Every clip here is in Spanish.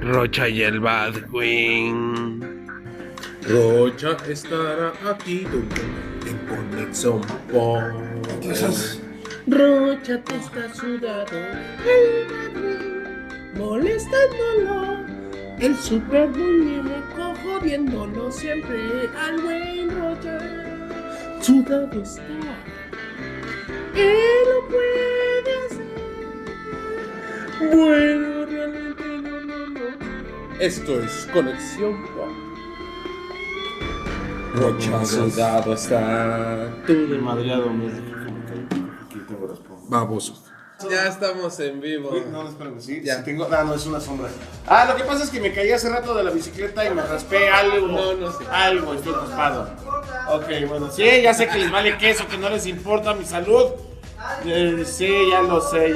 Rocha y el Badwin. Rocha estará aquí en Conexión Pop. Rocha te está sudado el Badwin, molestándolo. El super muñeco jodiéndolo siempre al buen Rocha. Sudado está. Él lo puede hacer. Bueno, realmente no. Esto es Conexión Pop. Rocha sudado está. Tú de madreado, aquí tengo las pongo. baboso. Ya estamos en vivo. No, espérame, sí. Ya. Sí tengo. No, es una sombra. Lo que pasa es que me caí hace rato de la bicicleta y me raspé algo. No sé. Algo, estoy raspado. Ok, bueno, sí, ya sé que les vale queso, que no les importa mi salud. Sí, ya lo sé.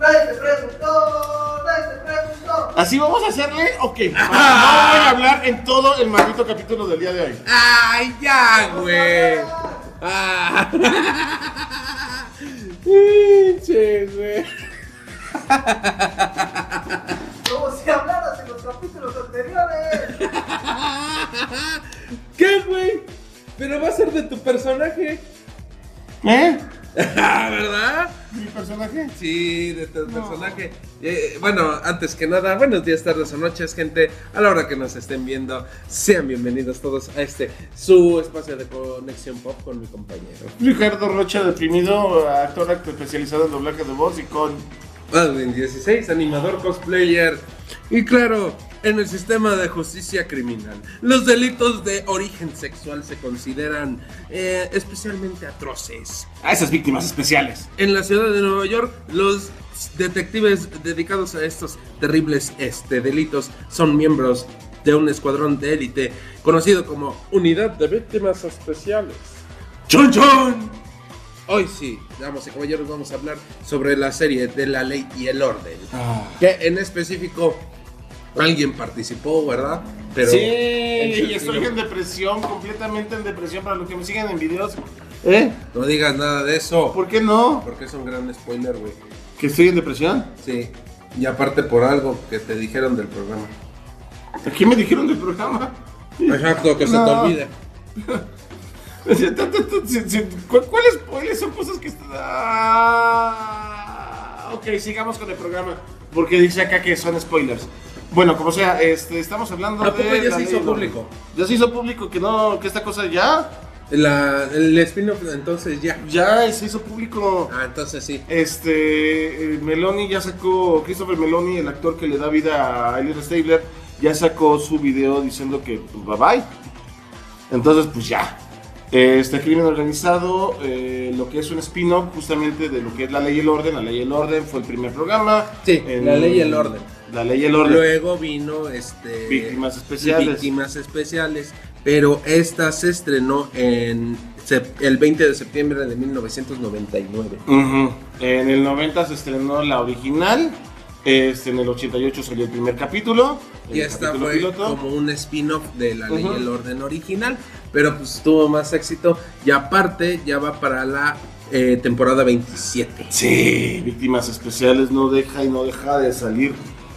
Nadie te preguntó. ¿Así vamos a hacerle? Ok. No voy a hablar en todo el maldito capítulo del día de hoy. ¡Ay, ya, güey! Pinche, güey. Como si hablaras en los capítulos anteriores. ¿Qué, güey? Pero va a ser de tu personaje. ¿Verdad? ¿Mi personaje? Sí, de tu personaje. Bueno, antes que nada, buenos días, tardes o noches, gente. A la hora que nos estén viendo, sean bienvenidos todos a su espacio de Conexión Pop con mi compañero Ricardo Rocha, deprimido, actor especializado en doblaje de voz y con Badwin 16, animador cosplayer. Y claro, en el sistema de justicia criminal, los delitos de origen sexual se consideran especialmente atroces. a esas víctimas especiales. En la ciudad de Nueva York, los detectives dedicados a estos terribles delitos son miembros de un escuadrón de élite conocido como Unidad de Víctimas Especiales. ¡Chon, chon! Hoy sí, damas y caballeros, vamos a hablar sobre la serie de La Ley y el Orden. Que en específico alguien participó, ¿verdad? Pero sí, y estoy en depresión, completamente en depresión. Para los que me siguen en videos, no digas nada de eso. ¿por qué no? Porque es un gran spoiler, güey. ¿Que estoy en depresión? Sí, y aparte por algo que te dijeron del programa. ¿A quién me dijeron del programa? Exacto, que se te olvide. ¿Cuáles spoilers son cosas que ok, sigamos con el programa. Porque dice acá que son spoilers. Bueno, como sea, estamos hablando ¿A poco de ya la se ley hizo y público? Ya se hizo público que esta cosa ya El spin-off entonces se hizo público. Entonces sí. Meloni ya sacó, Christopher Meloni, el actor que le da vida a Elliot Stabler, ya sacó su video diciendo que pues, bye bye. Entonces pues ya. Crimen organizado, lo que es un spin-off justamente de lo que es La Ley y el Orden. La Ley y el Orden fue el primer programa. Sí, La Ley y el Orden. La Ley y el Orden. Luego vino Víctimas especiales. Víctimas especiales, pero esta se estrenó el 20 de septiembre de 1999. En el 90 se estrenó la original. En el 88 salió el primer capítulo. Y esta fue piloto, como un spin-off de La Ley y el Orden original, pero pues tuvo más éxito y aparte ya va para la temporada 27. Sí, Víctimas Especiales no deja de salir.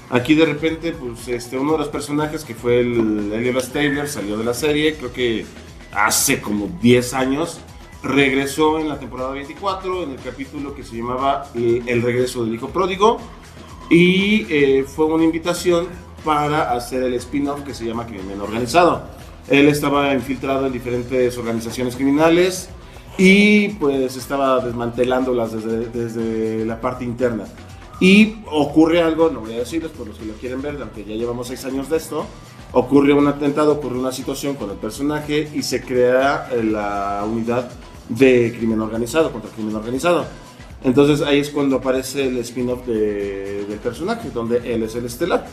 Aquí de repente, pues uno de los personajes que fue el Elliot Stabler salió de la serie, creo que hace como 10 años. Regresó en la temporada 24 en el capítulo que se llamaba El regreso del hijo pródigo. Y fue una invitación para hacer el spin-off que se llama Crimen Organizado. Él estaba infiltrado en diferentes organizaciones criminales y pues estaba desmantelándolas desde la parte interna. Y ocurre algo, no voy a decirles por los que lo quieren ver, aunque ya llevamos 6 años de esto. Ocurre un atentado, ocurre una situación con el personaje y se crea la unidad de crimen organizado, contra el crimen organizado. Entonces ahí es cuando aparece el spin-off del personaje, donde él es el estelar.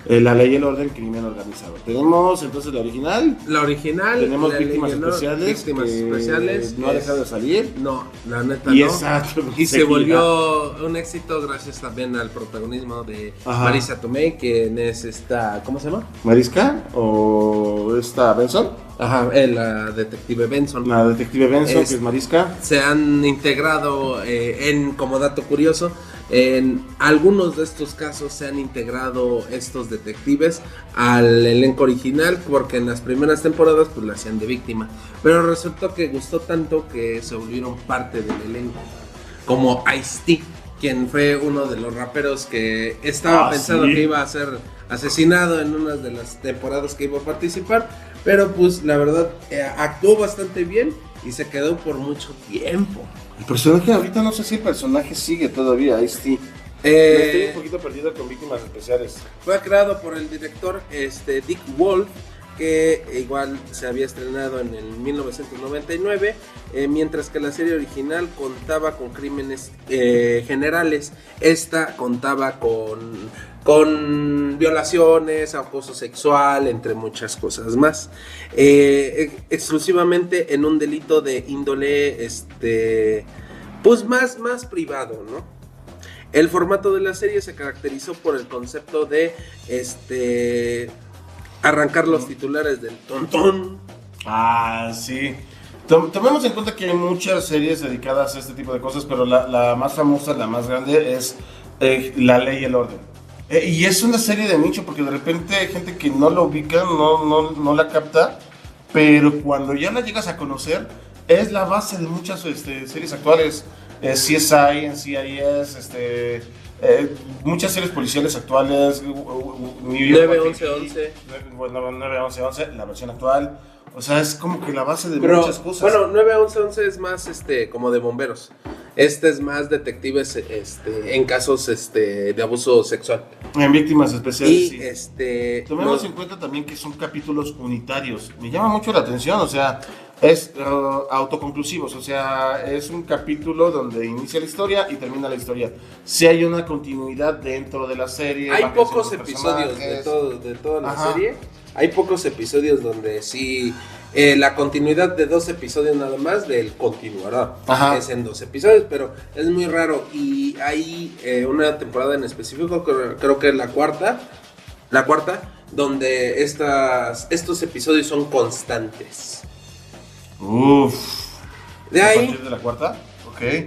La Ley y el Orden, Crimen Organizado. Tenemos entonces la original. La original. Tenemos Víctimas Especiales. No ha dejado de salir. No, la neta y no. Exacto, y se volvió un éxito gracias también al protagonismo de Marisa Tomei, quien es esta, ¿cómo se llama? ¿Mariska? ¿O esta Benson? Ajá, la detective Benson. La detective Benson, que es Mariska. Se han integrado, como dato curioso, en algunos de estos casos se han integrado estos detectives al elenco original, porque en las primeras temporadas pues la hacían de víctima, pero resultó que gustó tanto que se volvieron parte del elenco, como Ice-T, quien fue uno de los raperos que estaba pensando que iba a ser asesinado en una de las temporadas que iba a participar, pero pues la verdad actuó bastante bien y se quedó por mucho tiempo. El personaje ahorita no sé si el personaje sigue todavía, Ice-T. Estoy un poquito perdido con Víctimas Especiales. Fue creado por el director Dick Wolf, que igual se había estrenado en el 1999, mientras que la serie original contaba con crímenes generales. Esta contaba con violaciones, acoso sexual, entre muchas cosas más, exclusivamente en un delito de índole pues más privado, ¿no? El formato de la serie se caracterizó por el concepto de arrancar los titulares del tontón. Ah, sí. Tomemos en cuenta que hay muchas series dedicadas a este tipo de cosas, pero la más famosa, la más grande es La Ley y el Orden. Y es una serie de nicho porque de repente hay gente que no la ubica, no la capta, pero cuando ya la llegas a conocer, es la base de muchas series actuales. CSI, NCIS, muchas series policiales actuales, 911, 911, la versión actual. O sea, es como que la base de muchas cosas. Bueno, 911 es más como de bomberos. Este es más detectives en casos de abuso sexual. En Víctimas Especiales, y sí. Tomemos en cuenta también que son capítulos unitarios. Me llama mucho la atención, o sea, es autoconclusivos, o sea, es un capítulo donde inicia la historia y termina la historia. Si hay una continuidad dentro de la serie. Hay pocos episodios de toda la serie. Hay pocos episodios donde sí, la continuidad de 2 episodios nada más del continuará. Es en 2 episodios, pero es muy raro. Y hay una temporada en específico, creo que es la cuarta, donde estos episodios son constantes. De ahí, ¿a partir de la cuarta? Okay.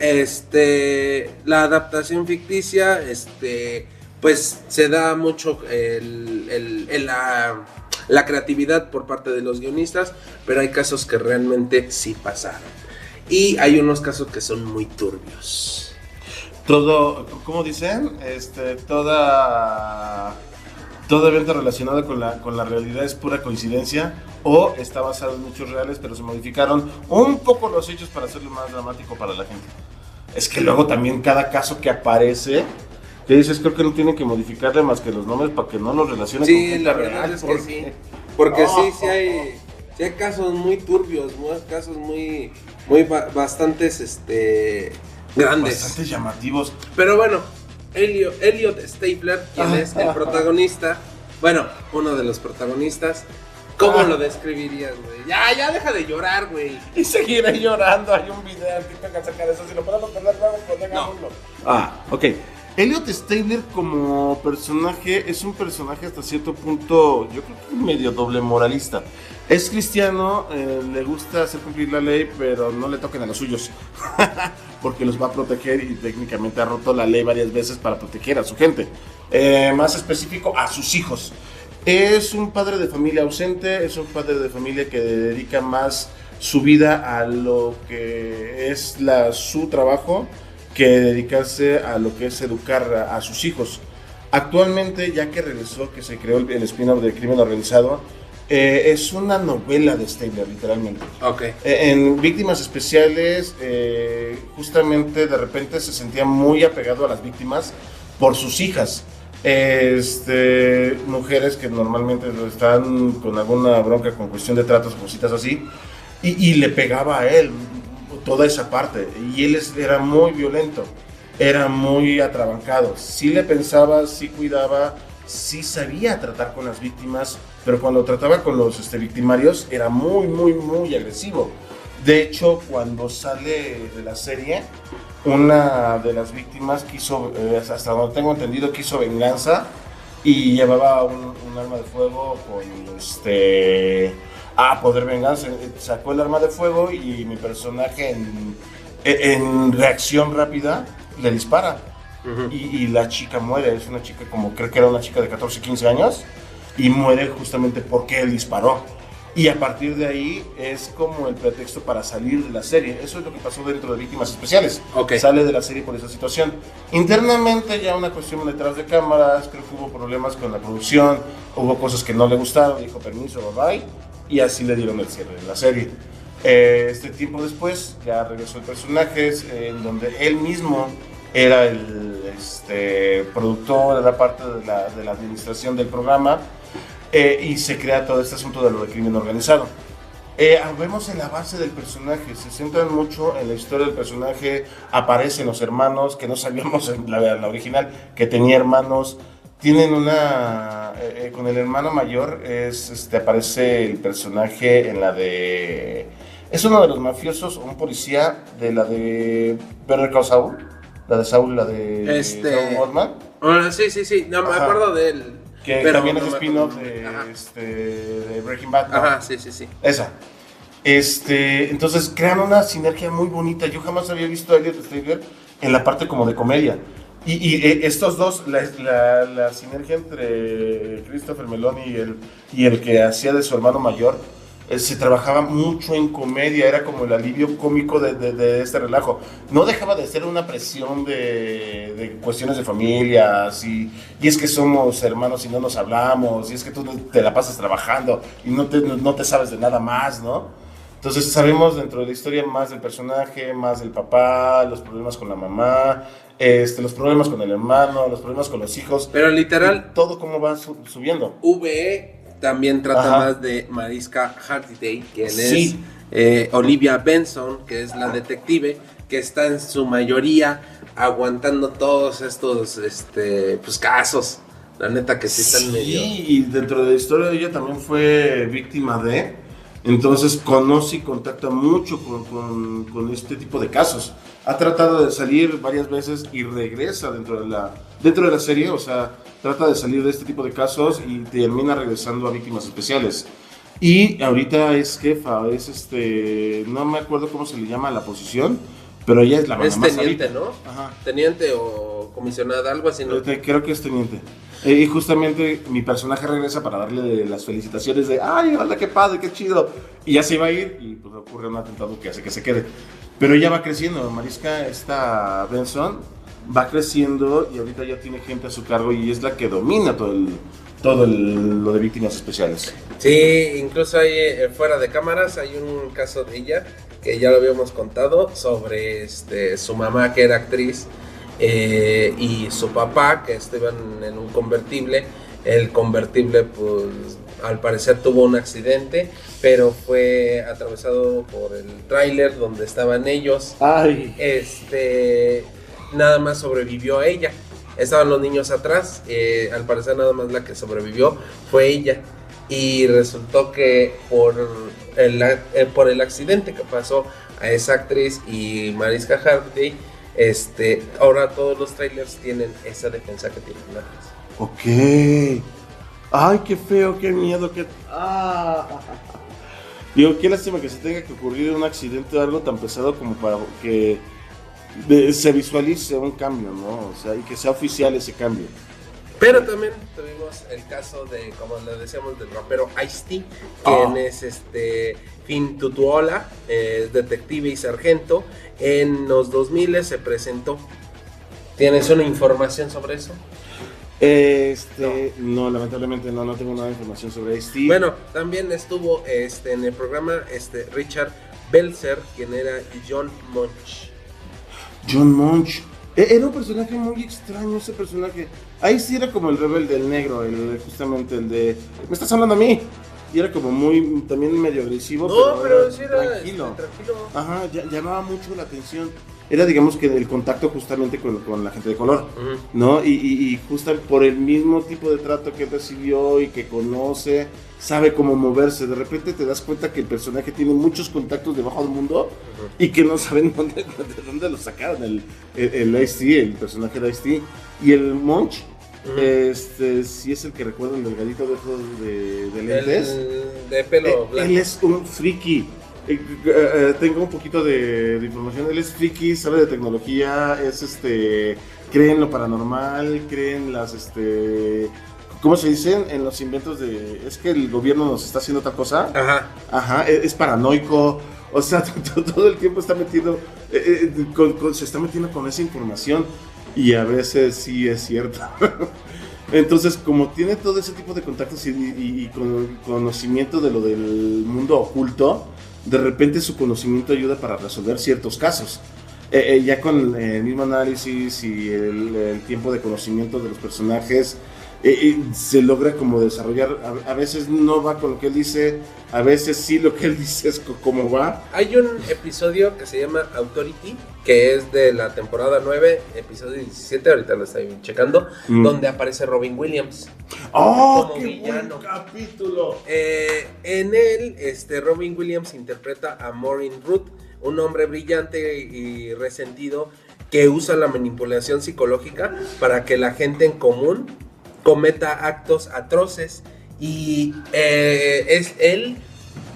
La adaptación ficticia, pues se da mucho la creatividad por parte de los guionistas, pero hay casos que realmente sí pasaron. Y hay unos casos que son muy turbios. Todo, ¿cómo dicen? Todo evento relacionado con la realidad es pura coincidencia o está basado en hechos reales, pero se modificaron un poco los hechos para hacerlo más dramático para la gente. Es que luego también cada caso que aparece, te dices, creo que no tienen que modificarle más que los nombres para que no los relacionen con gente la verdad real, es que sí. Porque sí hay casos muy turbios, casos muy bastantes grandes. Bastante llamativos. Pero bueno, Elliot Stabler, quien es el protagonista, uno de los protagonistas, ¿cómo lo describirías, güey? Ya deja de llorar, güey. Y seguiré llorando, hay un video que tenga que sacar eso, si lo podemos perder luego, pues hagámoslo. Ok. Elliot Stabler como personaje es un personaje hasta cierto punto, yo creo que medio doble moralista. Es cristiano, le gusta hacer cumplir la ley, pero no le toquen a los suyos, porque los va a proteger y técnicamente ha roto la ley varias veces para proteger a su gente. Más específico, a sus hijos. Es un padre de familia ausente, es un padre de familia que dedica más su vida a lo que es su trabajo, que dedicarse a lo que es educar a sus hijos. Actualmente, ya que regresó, que se creó el spin-off de Crimen Organizado, es una novela de Stabler, literalmente. Okay. En Víctimas Especiales, justamente de repente se sentía muy apegado a las víctimas por sus hijas. Mujeres que normalmente están con alguna bronca con cuestión de tratos, cositas así, y le pegaba a él toda esa parte, y él era muy violento, era muy atrabancado, sí le pensaba, sí cuidaba, sí sabía tratar con las víctimas, pero cuando trataba con los victimarios era muy agresivo. De hecho, cuando sale de la serie, una de las víctimas quiso, hasta donde tengo entendido, quiso venganza y llevaba un arma de fuego con a poder vengarse. Sacó el arma de fuego y mi personaje en reacción rápida le dispara. Y la chica muere. Es una chica como, creo que era una chica de 14, 15 años y muere justamente porque él disparó. Y a partir de ahí es como el pretexto para salir de la serie. Eso es lo que pasó dentro de Víctimas Especiales. Okay. Sale de la serie por esa situación. Internamente ya una cuestión detrás de cámaras, creo que hubo problemas con la producción, hubo cosas que no le gustaron, dijo permiso, bye bye, y así le dieron el cierre de la serie. Este tiempo después ya regresó el personaje en donde él mismo era el productor, era parte de la administración del programa. Y se crea todo este asunto de lo de crimen organizado. Vemos en la base del personaje, se centran mucho en la historia del personaje, aparecen los hermanos, que no sabíamos en la original que tenía hermanos. Tienen una... con el hermano mayor aparece el personaje en la de... Es uno de los mafiosos, un policía de la de Better Call Saul, la de Saul, la de Saul Goldman. Sí, no me acuerdo de él. Que pero también es spin-off de Breaking Bad, ¿no? Ajá, sí. Esa. Entonces crean una sinergia muy bonita. Yo jamás había visto a Elliot Stabler en la parte como de comedia. Y estos dos, la sinergia entre Christopher Meloni y el que hacía de su hermano mayor, se trabajaba mucho en comedia, era como el alivio cómico de este relajo. No dejaba de ser una presión de cuestiones de familias, y es que somos hermanos y no nos hablamos, y es que tú te la pasas trabajando y no te sabes de nada más, ¿no? Entonces sabemos dentro de la historia más del personaje, más del papá, los problemas con la mamá, los problemas con el hermano, los problemas con los hijos. Pero literal, todo cómo va subiendo. VE también trata más de Mariska Hargitay, quien es Olivia Benson, que es la detective, que está en su mayoría aguantando todos estos pues casos. La neta que sí están medio... Sí, y dentro de la historia ella también fue víctima de... Entonces conoce y contacta mucho con este tipo de casos. Ha tratado de salir varias veces y regresa dentro de la serie, o sea, trata de salir de este tipo de casos y termina regresando a Víctimas Especiales. Y ahorita es jefa, no me acuerdo cómo se le llama la posición, pero ella es la más teniente, ahorita, ¿no? Ajá. Teniente o comisionada, algo así, ¿no? Creo que es teniente. Y justamente mi personaje regresa para darle las felicitaciones de ¡ay, hola, qué padre, qué chido! Y ya se iba a ir y pues ocurre un atentado que hace que se quede. Pero ella va creciendo, Mariska, esta Benson, va creciendo y ahorita ya tiene gente a su cargo y es la que domina todo lo de Víctimas Especiales. Sí, incluso hay fuera de cámaras hay un caso de ella que ya lo habíamos contado sobre su mamá que era actriz y su papá que estaban en un convertible. El convertible pues al parecer tuvo un accidente, pero fue atravesado por el tráiler donde estaban ellos. Ay. Nada más sobrevivió ella. Estaban los niños atrás, al parecer nada más la que sobrevivió fue ella. Y resultó que por el accidente que pasó a esa actriz y Mariska Hargitay, ahora todos los trailers tienen esa defensa que tienen antes. Ok. Ay, qué feo, qué miedo, qué... Digo, qué lástima que se tenga que ocurrir un accidente o algo tan pesado como para que se visualice un cambio, ¿no? O sea, y que sea oficial ese cambio. Pero también tuvimos el caso de, como le decíamos, del rapero Ice-T, quien es Finn Tutuola, detective y sargento. En los 2000 se presentó. ¿Tienes una información sobre eso? No, lamentablemente no tengo nada de información sobre Ice-T. Bueno, también estuvo en el programa Richard Belzer, quien era John Munch. John Munch. Era un personaje muy extraño ese personaje. Ahí sí era como el rebelde, el negro, justamente el de... ¿Me estás hablando a mí? Y era como muy, también medio agresivo. No, pero sí era tranquilo. Tranquilo. Ajá, llamaba mucho la atención. Era, digamos, que el contacto justamente con la gente de color, ¿no? Y justo por el mismo tipo de trato que recibió y que conoce, sabe cómo moverse. De repente te das cuenta que el personaje tiene muchos contactos debajo del mundo y que no saben de dónde lo sacaron. El Ice-T, el personaje de Ice-T. Y el Munch Sí es el que recuerdo, el delgadito de ojos de lentes. El de pelo blanco. Él es un friki. Tengo un poquito de información. Él es friki, sabe de tecnología, cree en lo paranormal, cree en las ¿cómo se dicen? En los inventos de es que el gobierno nos está haciendo tal cosa. Ajá, es paranoico. O sea, todo el tiempo está metido se está metiendo con esa información y a veces sí es cierto. Entonces, como tiene todo ese tipo de contactos y con conocimiento de lo del mundo oculto, de repente su conocimiento ayuda para resolver ciertos casos. Ya con el mismo análisis y el tiempo de conocimiento de los personajes, se logra como desarrollar. A veces no va con lo que él dice, a veces sí lo que él dice es como va. Hay un episodio que se llama Authority, que es de la temporada 9, episodio 17, ahorita lo estoy checando, donde aparece Robin Williams. ¡Oh, como qué villano. buen capítulo! En él, Robin Williams interpreta a Maureen Root, un hombre brillante y resentido que usa la manipulación psicológica para que la gente en común cometa actos atroces. Y él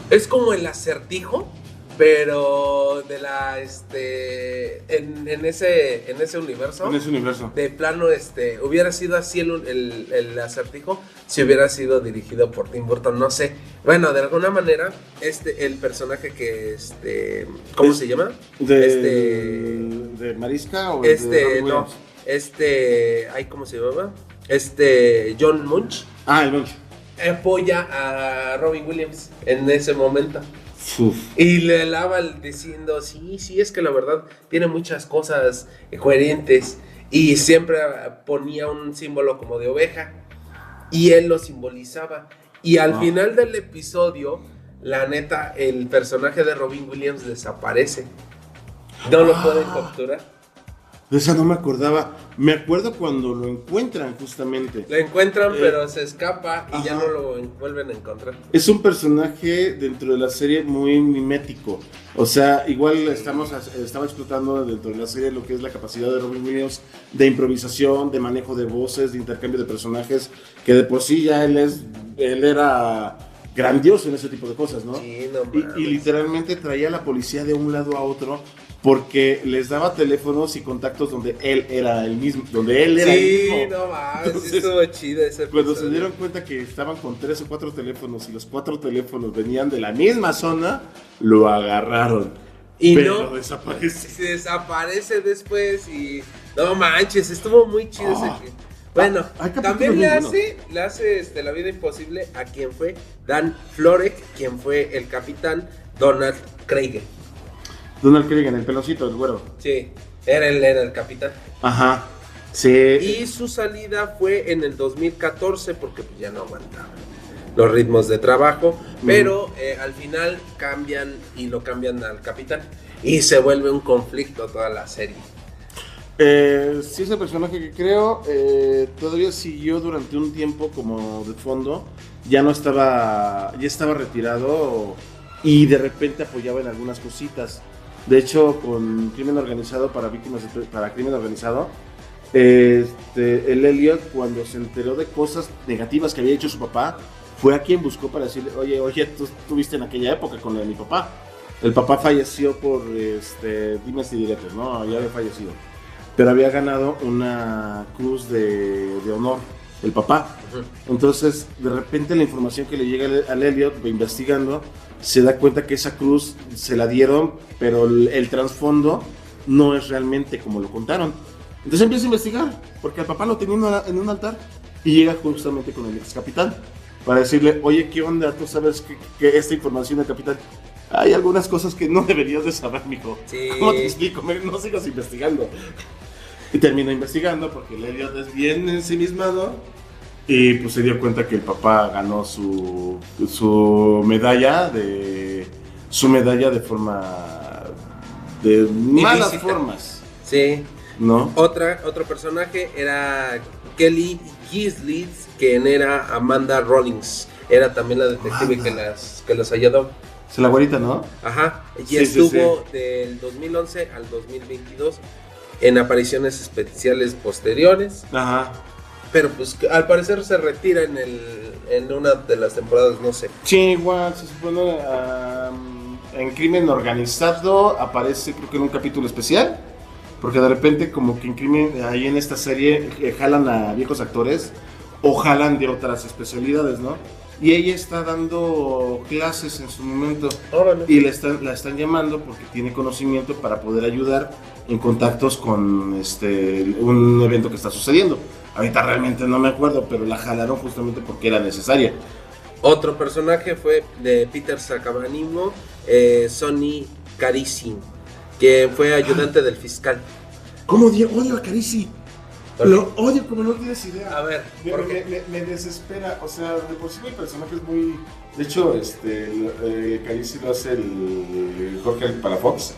es como el Acertijo, pero de la en ese universo. En ese universo. De plano, hubiera sido así el Acertijo si hubiera sido dirigido por Tim Burton, no sé. Bueno, de alguna manera, el personaje que ¿cómo se llama? ¿De Mariska o de no, ay, ¿cómo se llamaba? John Munch. El Munch. Apoya a Robin Williams en ese momento. Uf. Y le lava diciendo, sí, es que la verdad tiene muchas cosas coherentes. Y siempre ponía un símbolo como de oveja. Y él lo simbolizaba. Y al final del episodio, la neta, el personaje de Robin Williams desaparece. No lo pueden capturar. De esa no me acordaba. Me acuerdo cuando lo encuentran justamente. Lo encuentran, pero se escapa y ya no lo vuelven a encontrar. Es un personaje dentro de la serie muy mimético. O sea, igual estaba explotando dentro de la serie lo que es la capacidad de Robin Williams de improvisación, de manejo de voces, de intercambio de personajes, que de por sí ya él era grandioso en ese tipo de cosas, ¿no? Sí, no mames. Y literalmente traía a la policía de un lado a otro porque les daba teléfonos y contactos donde él era el mismo, Sí, no mames, entonces, estuvo chido ese episodio. Cuando se dieron cuenta que estaban con 3 o 4 teléfonos y los 4 teléfonos venían de la misma zona, lo agarraron. Pero no desaparece. Se desaparece después y no manches, estuvo muy chido ese. Bueno, también le hace la vida imposible a quien fue Dan Florek, quien fue el capitán Donald Craig. Donald Craig, el pelocito, el güero. Sí, era el capitán. Ajá, sí. Y su salida fue en el 2014 porque pues, ya no aguantaba los ritmos de trabajo, pero al final cambian al capitán y se vuelve un conflicto toda la serie. Sí, es el personaje que creo, todavía siguió durante un tiempo como de fondo, ya estaba retirado y de repente apoyaba en algunas cositas. De hecho, con Crimen Organizado para Crimen Organizado, el Elliot, cuando se enteró de cosas negativas que había hecho su papá, fue a quien buscó para decirle, oye, tú estuviste en aquella época con mi papá. El papá falleció por dimes y diretes, ¿no? Ya había fallecido. Pero había ganado una cruz de honor, el papá. Entonces, de repente la información que le llega al Elliot, investigando, se da cuenta que esa cruz se la dieron, pero el trasfondo no es realmente como lo contaron. Entonces empieza a investigar, porque al papá lo tenía en un altar, y llega justamente con el ex capitán, para decirle, oye, ¿qué onda? ¿Tú sabes que esta información del capitán? Hay algunas cosas que no deberías de saber, mijo. Sí. ¿Cómo te explico? No sigas investigando. Y termina investigando porque el Elliot es bien ensimismado. Y pues se dio cuenta que el papá ganó su medalla de forma de malas formas. Sí. ¿No? Otro personaje era Kelly Gillis, quien era Amanda Rawlings. Era también la detective que los ayudó. Es la güerita, ¿no? Ajá. Y estuvo del 2011 al 2022 en apariciones especiales posteriores. Ajá. pero pues al parecer se retira en una de las temporadas, no sé. Sí, igual, se supone en Crimen Organizado aparece creo que en un capítulo especial, porque de repente como que en Crimen, ahí en esta serie, jalan a viejos actores o jalan de otras especialidades, ¿no? Y ella está dando clases en su momento. Órale. Y la están llamando porque tiene conocimiento para poder ayudar en contactos con un evento que está sucediendo. Ahorita realmente no me acuerdo, pero la jalaron justamente porque era necesaria. Otro personaje fue de Peter Sacabanimo, Sonny Carisi, que fue ayudante del fiscal. ¿Cómo odio a Carisi? Lo odio como no tienes idea. A ver, ¿por qué? Me desespera, o sea, de por sí mi personaje es muy... De hecho, Carisi lo hace el Jorge Palafox.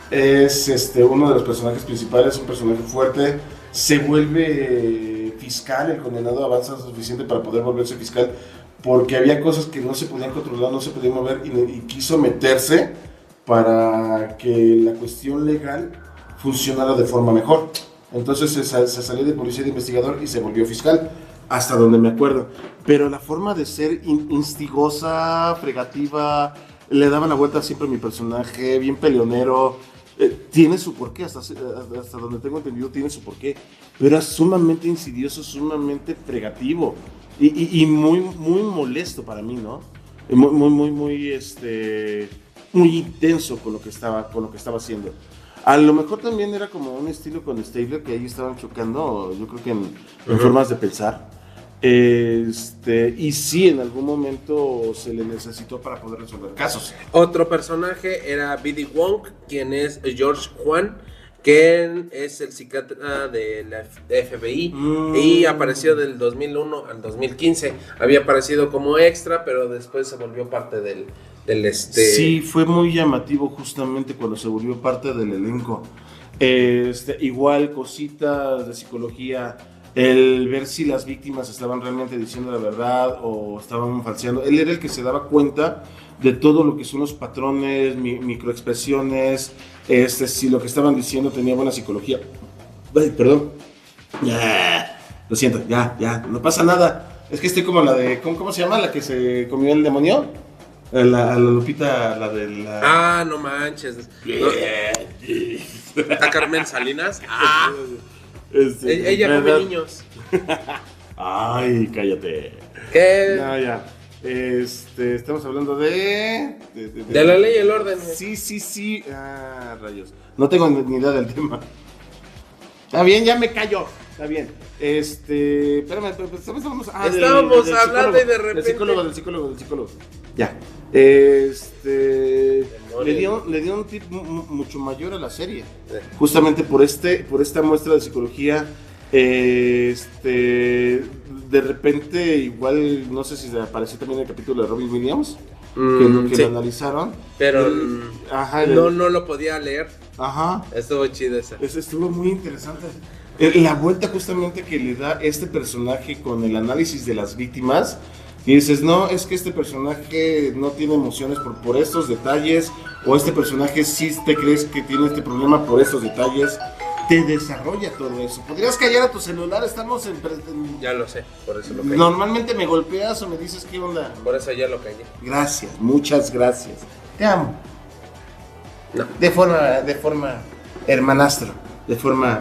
Es uno de los personajes principales, un personaje fuerte. Se vuelve fiscal, el condenado avanza lo suficiente para poder volverse fiscal, porque había cosas que no se podían controlar, no se podían mover, y quiso meterse para que la cuestión legal funcionara de forma mejor. Entonces se salió de policía de investigador y se volvió fiscal, hasta donde me acuerdo. Pero la forma de ser instigosa, fregativa, le daba la vuelta siempre a mi personaje, bien peleonero. Tiene su porqué, hasta donde tengo entendido tiene su porqué. Pero era sumamente insidioso, sumamente fregativo y muy, muy molesto para mí, ¿no? Muy intenso con lo que estaba haciendo. A lo mejor también era como un estilo con Stabler, que ahí estaban chocando, yo creo que en formas de pensar. Y sí, en algún momento se le necesitó para poder resolver casos. Otro personaje era B.D. Wong, quien es George Juan, quien es el psiquiatra de la FBI y apareció del 2001 al 2015. Había aparecido como extra, pero después se volvió parte del Sí, fue muy llamativo justamente cuando se volvió parte del elenco. Igual cositas de psicología, el ver si las víctimas estaban realmente diciendo la verdad o estaban falseando. Él era el que se daba cuenta de todo lo que son los patrones, microexpresiones, si lo que estaban diciendo tenía buena psicología. Ay, perdón. Lo siento, ya, no pasa nada. Es que estoy como la de, ¿cómo se llama? La que se comió el demonio. La Lupita, la de la... Ah, no manches. ¿A Carmen Salinas? Ella come niños. Ay, cállate. ¿Qué? No, ya. Estamos hablando de la ley y el orden. Sí. Ah, rayos. No tengo ni idea del tema. Está bien, ya me callo. Está bien. Espérame, estábamos hablando y de repente. Del psicólogo. Ya. Le dio un tip mucho mayor a la serie. Justamente por esta muestra de psicología. De repente, igual, no sé si apareció también el capítulo de Robin Williams. Que sí. lo analizaron. Pero no lo podía leer. Ajá. Estuvo chido esa. Estuvo muy interesante. La vuelta justamente que le da este personaje con el análisis de las víctimas. Y dices, no, es que este personaje no tiene emociones por estos detalles, o este personaje sí te crees que tiene este problema por estos detalles. Te desarrolla todo eso. Podrías callar a tu celular, estamos en... Ya lo sé, por eso lo callé. Normalmente me golpeas o me dices qué onda. Por eso ya lo callé. Gracias, muchas gracias. Te amo. No. De forma hermanastro, de forma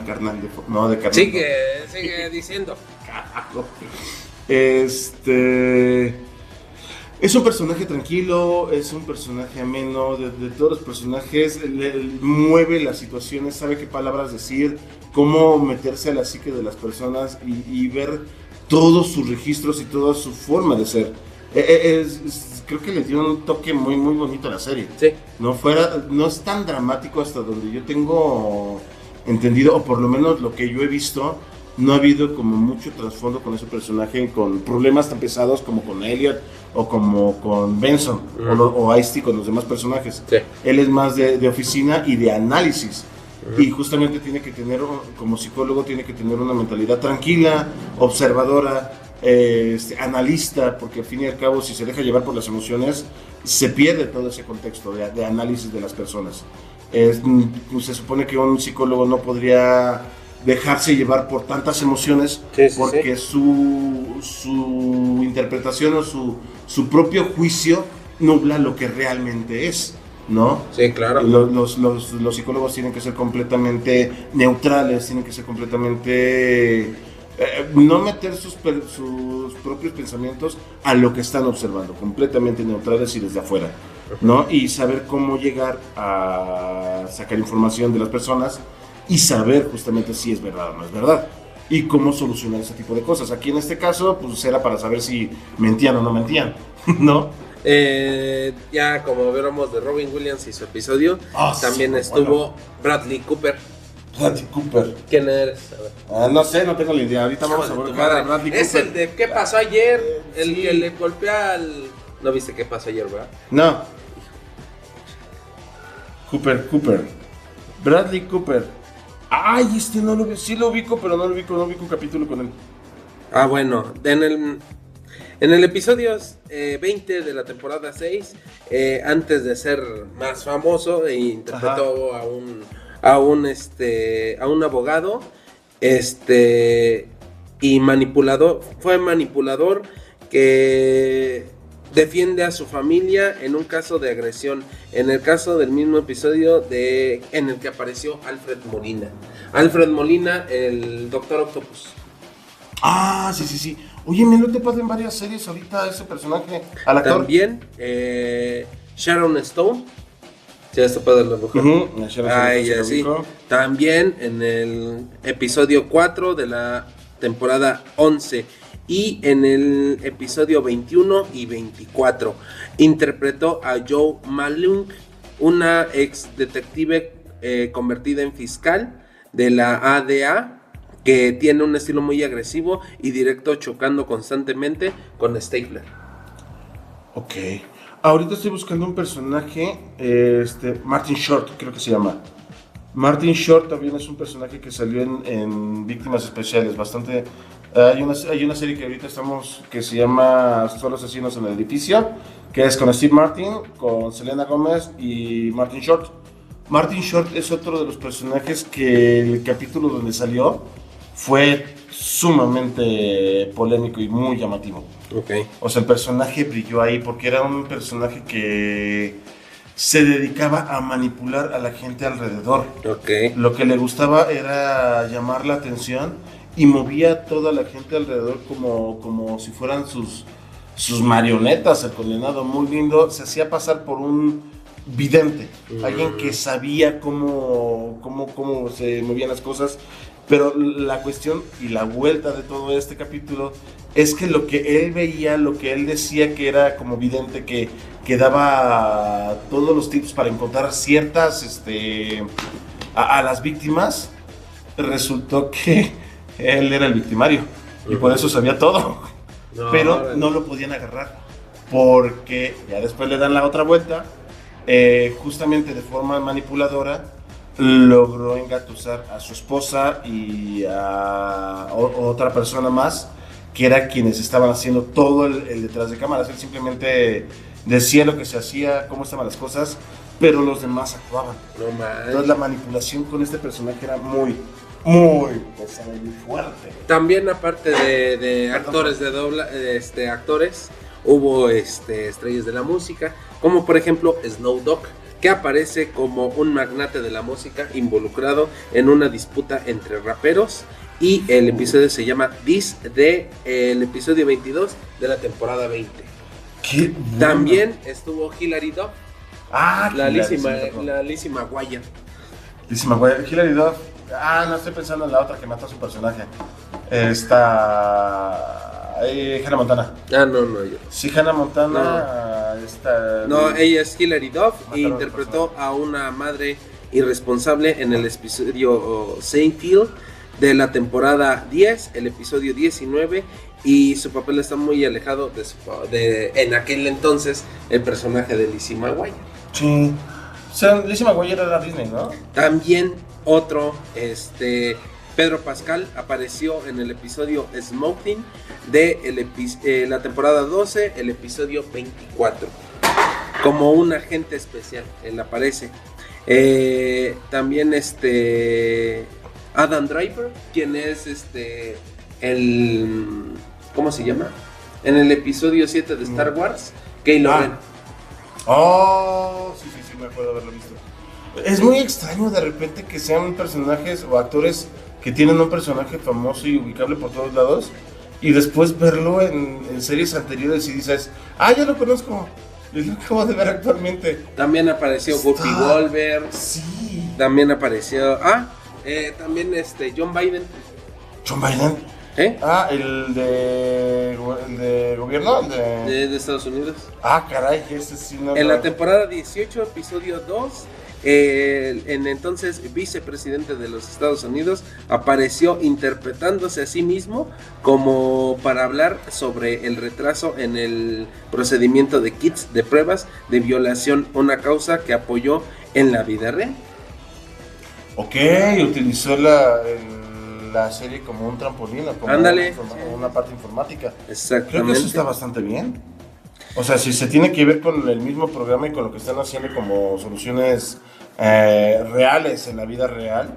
carnal, no de carnal. Sigue diciendo. Carajo. Es un personaje tranquilo, es un personaje ameno, de todos los personajes, mueve las situaciones, sabe qué palabras decir, cómo meterse a la psique de las personas y ver todos sus registros y toda su forma de ser. Creo que le dio un toque muy muy bonito a la serie. Sí. No es tan dramático hasta donde yo tengo entendido, o por lo menos lo que yo he visto. No ha habido como mucho trasfondo con ese personaje, con problemas tan pesados como con Elliot o como con Benson o Ice-T con los demás personajes. Sí. Él es más de oficina y de análisis. Y justamente tiene que tener, como psicólogo, tiene que tener una mentalidad tranquila, observadora, analista, porque al fin y al cabo, si se deja llevar por las emociones, se pierde todo ese contexto de análisis de las personas. Se supone que un psicólogo no podría dejarse llevar por tantas emociones, porque su interpretación o su propio juicio nubla lo que realmente es, ¿no? Sí, claro. Los psicólogos tienen que ser completamente neutrales, tienen que ser completamente... no meter sus propios pensamientos a lo que están observando, completamente neutrales y desde afuera, ¿no? Y saber cómo llegar a sacar información de las personas y saber justamente si es verdad o no es verdad y cómo solucionar ese tipo de cosas. Aquí en este caso, pues era para saber si mentían o no mentían, ¿no? Ya como viéramos de Robin Williams y su episodio, también sí, estuvo bueno. Bradley Cooper. Bradley Cooper. ¿Quién eres? A ver. No sé, no tengo la idea. Ahorita vamos a buscar a Bradley Cooper. Es el de ¿Qué pasó ayer? El Sí. que le golpea al... ¿No viste qué pasó ayer, verdad? No. Cooper. Bradley Cooper. Ay, no lo vi. Sí lo ubico, pero no ubico un capítulo con él. Ah, bueno, en el episodio 20 de la temporada 6, antes de ser más famoso, interpretó a un abogado, y manipulador, fue manipulador que defiende a su familia en un caso de agresión, en el caso del mismo episodio en el que apareció Alfred Molina, el Doctor Octopus. Ah, sí. Oye, me lo te pasa en varias series ahorita ese personaje, al actor. También Sharon Stone. Sí, esto puede la mujer. Ella sí. También en el episodio 4 de la temporada 11 y en el episodio 21 y 24 interpretó a Joe Malunk, una ex detective convertida en fiscal de la ADA, que tiene un estilo muy agresivo y directo, chocando constantemente con Stabler. Ok. Ahorita estoy buscando un personaje, Martin Short, creo que se llama. Martin Short también es un personaje que salió en Víctimas Especiales, bastante... hay una serie que ahorita que se llama Solo Asesinos en el Edificio, que es con Steve Martin, con Selena Gómez y Martin Short. Martin Short es otro de los personajes que el capítulo donde salió fue sumamente polémico y muy llamativo. Okay. O sea, el personaje brilló ahí porque era un personaje que se dedicaba a manipular a la gente alrededor. Okay. Lo que le gustaba era llamar la atención y movía a toda la gente alrededor como si fueran sus marionetas. El condenado, muy lindo, se hacía pasar por un vidente, alguien que sabía cómo se movían las cosas. Pero la cuestión y la vuelta de todo este capítulo es que lo que él veía, lo que él decía que era como vidente, que daba todos los tips para encontrar ciertas a las víctimas, resultó que él era el victimario y por eso sabía todo, pero no lo podían agarrar porque ya después le dan la otra vuelta, justamente de forma manipuladora logró engatusar a su esposa y a otra persona más, que era quienes estaban haciendo todo el detrás de cámaras. Él simplemente decía lo que se hacía, cómo estaban las cosas, pero los demás actuaban. Entonces la manipulación con este personaje era muy pesada y muy fuerte. También, aparte de actores actores, hubo estrellas de la música, como por ejemplo Snoop Dogg, que aparece como un magnate de la música involucrado en una disputa entre raperos, y el episodio se llama This, el episodio 22 de la temporada 20. ¿Qué? También estuvo Hilary Duff, la Lizzie McGuire. Lizzie McGuire, Hilary Duff. No estoy pensando en la otra que mató a su personaje. Hannah Montana. No, yo. Sí, Hannah Montana. Ella es Hilary Duff e interpretó a una madre irresponsable en el episodio Seinfeld de la temporada 10, el episodio 19, y su papel está muy alejado de en aquel entonces el personaje de Lizzie McGuire. Sí. O sea, Lizzie McGuire era Disney, ¿no? También otro, Pedro Pascal apareció en el episodio Smoking de la temporada 12, el episodio 24, como un agente especial. Él aparece. También Adam Driver, quien es el... ¿Cómo se llama? En el episodio 7 de Star Wars, Kylo Ren. Oh, sí, me acuerdo haberlo visto. Es muy extraño de repente que sean personajes o actores que tienen un personaje famoso y ubicable por todos lados, y después verlo en series anteriores y dices, ya lo conozco, y lo acabo de ver actualmente. También apareció Whoopi Goldberg. Sí. También apareció... también John Biden. ¿John Biden? El de gobierno de Estados Unidos. Caray, ese sí no. En la temporada 18, episodio 2, el entonces vicepresidente de los Estados Unidos apareció interpretándose a sí mismo como para hablar sobre el retraso en el procedimiento de kits de pruebas de violación, una causa que apoyó en la vida real. Ok, utilizó la serie como un trampolín, como una parte informática. Exactamente. Creo que eso está bastante bien. O sea, si se tiene que ver con el mismo programa y con lo que están haciendo como soluciones reales en la vida real,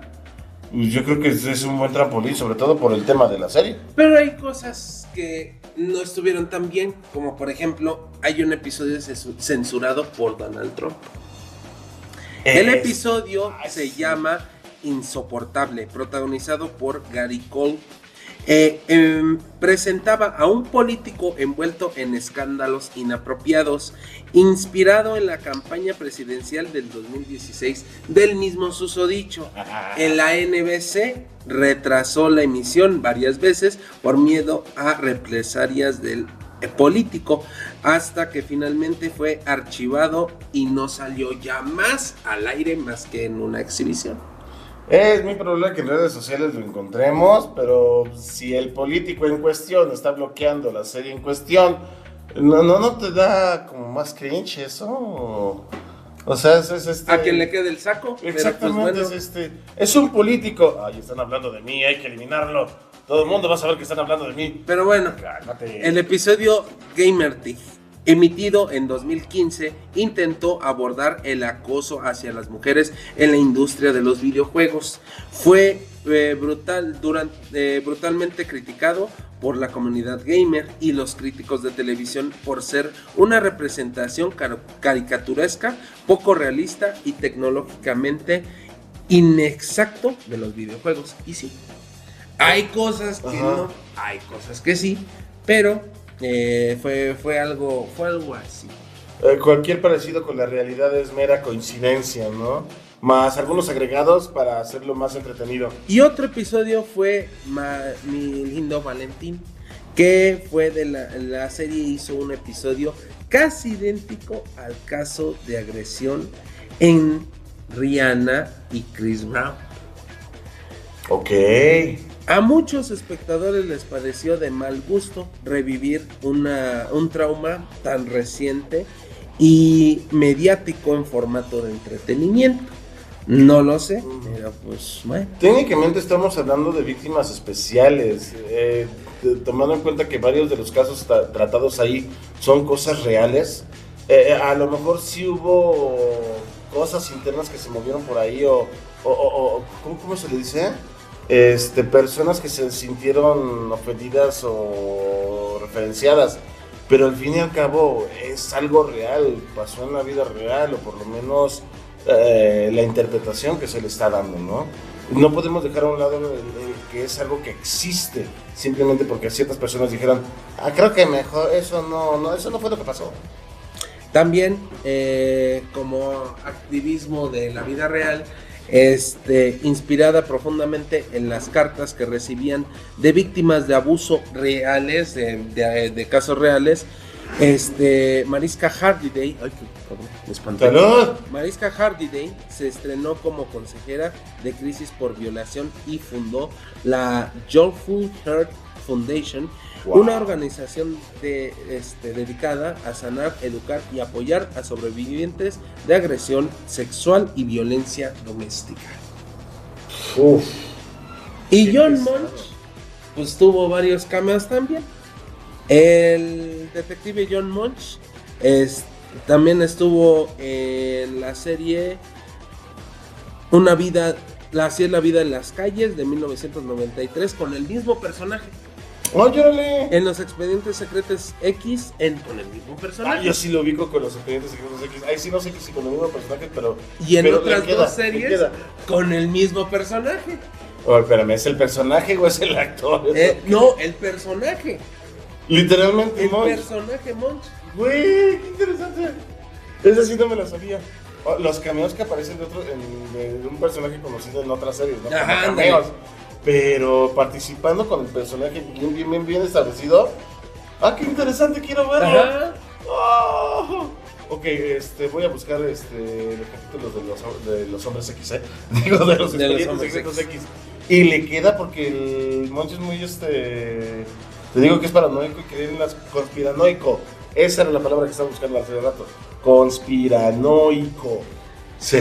yo creo que es un buen trampolín, sobre todo por el tema de la serie. Pero hay cosas que no estuvieron tan bien, como por ejemplo, hay un episodio censurado por Donald Trump. El episodio se llama Insoportable, protagonizado por Gary Cole. Presentaba a un político envuelto en escándalos inapropiados, inspirado en la campaña presidencial del 2016 del mismo susodicho. En la NBC retrasó la emisión varias veces por miedo a represalias del político, hasta que finalmente fue archivado y no salió ya más al aire más que en una exhibición. Es muy probable que en redes sociales lo encontremos, pero si el político en cuestión está bloqueando la serie en cuestión, ¿no te da como más cringe eso? O sea, es a quien le quede el saco. Exactamente, pero pues bueno, es un político. Están hablando de mí, hay que eliminarlo. Todo el mundo va a saber que están hablando de mí. Pero bueno, cálmate. El episodio Gamertig, emitido en 2015, intentó abordar el acoso hacia las mujeres en la industria de los videojuegos. Fue brutalmente criticado por la comunidad gamer y los críticos de televisión por ser una representación caricaturesca, poco realista y tecnológicamente inexacto de los videojuegos. Y sí, hay cosas que no, hay cosas que sí, pero fue algo así. Cualquier parecido con la realidad es mera coincidencia, ¿no? Más algunos agregados para hacerlo más entretenido. Y otro episodio fue Mi Lindo Valentín, que fue de la serie, hizo un episodio casi idéntico al caso de agresión en Rihanna y Chris Brown. Ok. A muchos espectadores les pareció de mal gusto revivir un trauma tan reciente y mediático en formato de entretenimiento. No lo sé, pero pues bueno. Técnicamente estamos hablando de víctimas especiales, tomando en cuenta que varios de los casos tratados ahí son cosas reales. A lo mejor sí hubo cosas internas que se movieron por ahí o ¿cómo se le dice? Personas que se sintieron ofendidas o referenciadas, pero al fin y al cabo es algo real, pasó en la vida real, o por lo menos la interpretación que se le está dando, ¿no? No podemos dejar a un lado que es algo que existe, simplemente porque ciertas personas dijeron, creo que mejor, eso no fue lo que pasó. También, como activismo de la vida real, inspirada profundamente en las cartas que recibían de víctimas de abuso reales, de casos reales, Mariska Hargitay, me espanté. Mariska Hargitay se estrenó como consejera de crisis por violación y fundó la Joyful Heart Foundation, una organización dedicada a sanar, educar y apoyar a sobrevivientes de agresión sexual y violencia doméstica. Y John Munch, pues tuvo varios cameos también. El detective John Munch también estuvo en la serie Una vida Así es la vida en las calles de 1993 con el mismo personaje. ¡Órale! En los Expedientes Secretos X con el mismo personaje. Yo sí lo ubico con los Expedientes Secretos X. Ahí sí no sé si con el mismo personaje, pero... Y en pero otras queda, dos series con el mismo personaje. Oh, espérame, ¿es el personaje o es el actor? No, el personaje. Literalmente, El Monch. personaje Monch. Güey, qué interesante. Esa sí no me la sabía. Los cameos que aparecen de un personaje conocido en otras series, ¿no? Ajá, Como cameos. Pero participando con el personaje bien establecido. Ah, qué interesante, quiero verlo. Ajá. Oh. Ok, voy a buscar los capítulos de los hombres X, Digo, de los Expedientes Secretos X. Y le queda porque el Monch es muy, te digo que es paranoico y cree en las conspiranoico. Esa era la palabra que estaba buscando hace rato. Conspiranoico. Sí.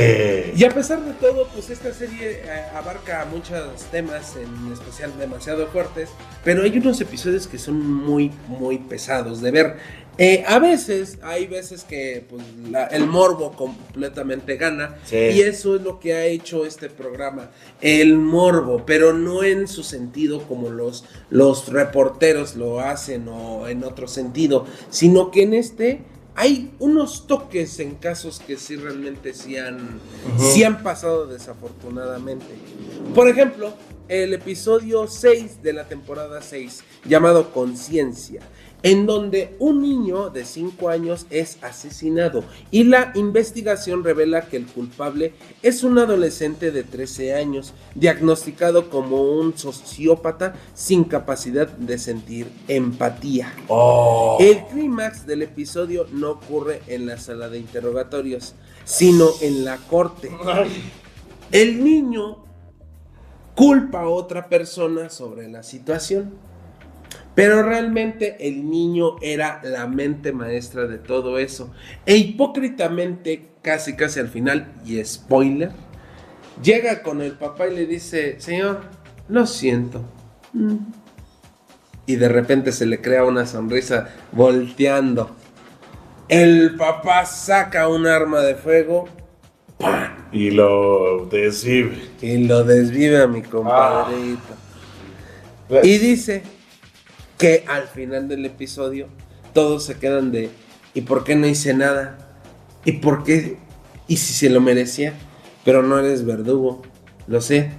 Y a pesar de todo, pues esta serie abarca muchos temas, en especial demasiado fuertes, pero hay unos episodios que son muy, muy pesados de ver. Hay veces que pues, el morbo completamente gana, sí. Y eso es lo que ha hecho este programa, el morbo, pero no en su sentido como los reporteros lo hacen o en otro sentido, sino que en hay unos toques en casos que sí realmente sí han pasado desafortunadamente. Por ejemplo, el episodio 6 de la temporada 6, llamado Conciencia, en donde un niño de 5 años es asesinado y la investigación revela que el culpable es un adolescente de 13 años, diagnosticado como un sociópata sin capacidad de sentir empatía. Oh. El clímax del episodio no ocurre en la sala de interrogatorios, sino en la corte. El niño culpa a otra persona sobre la situación, pero realmente el niño era la mente maestra de todo eso. E hipócritamente, casi al final, y spoiler, llega con el papá y le dice: señor, lo siento. Y de repente se le crea una sonrisa volteando. El papá saca un arma de fuego, ¡pam! Y lo desvive. Y lo desvive a mi compadrito. Y dice que al final del episodio todos se quedan de: ¿y por qué no hice nada? ¿Y por qué? ¿Y si se lo merecía? Pero no eres verdugo, lo sé.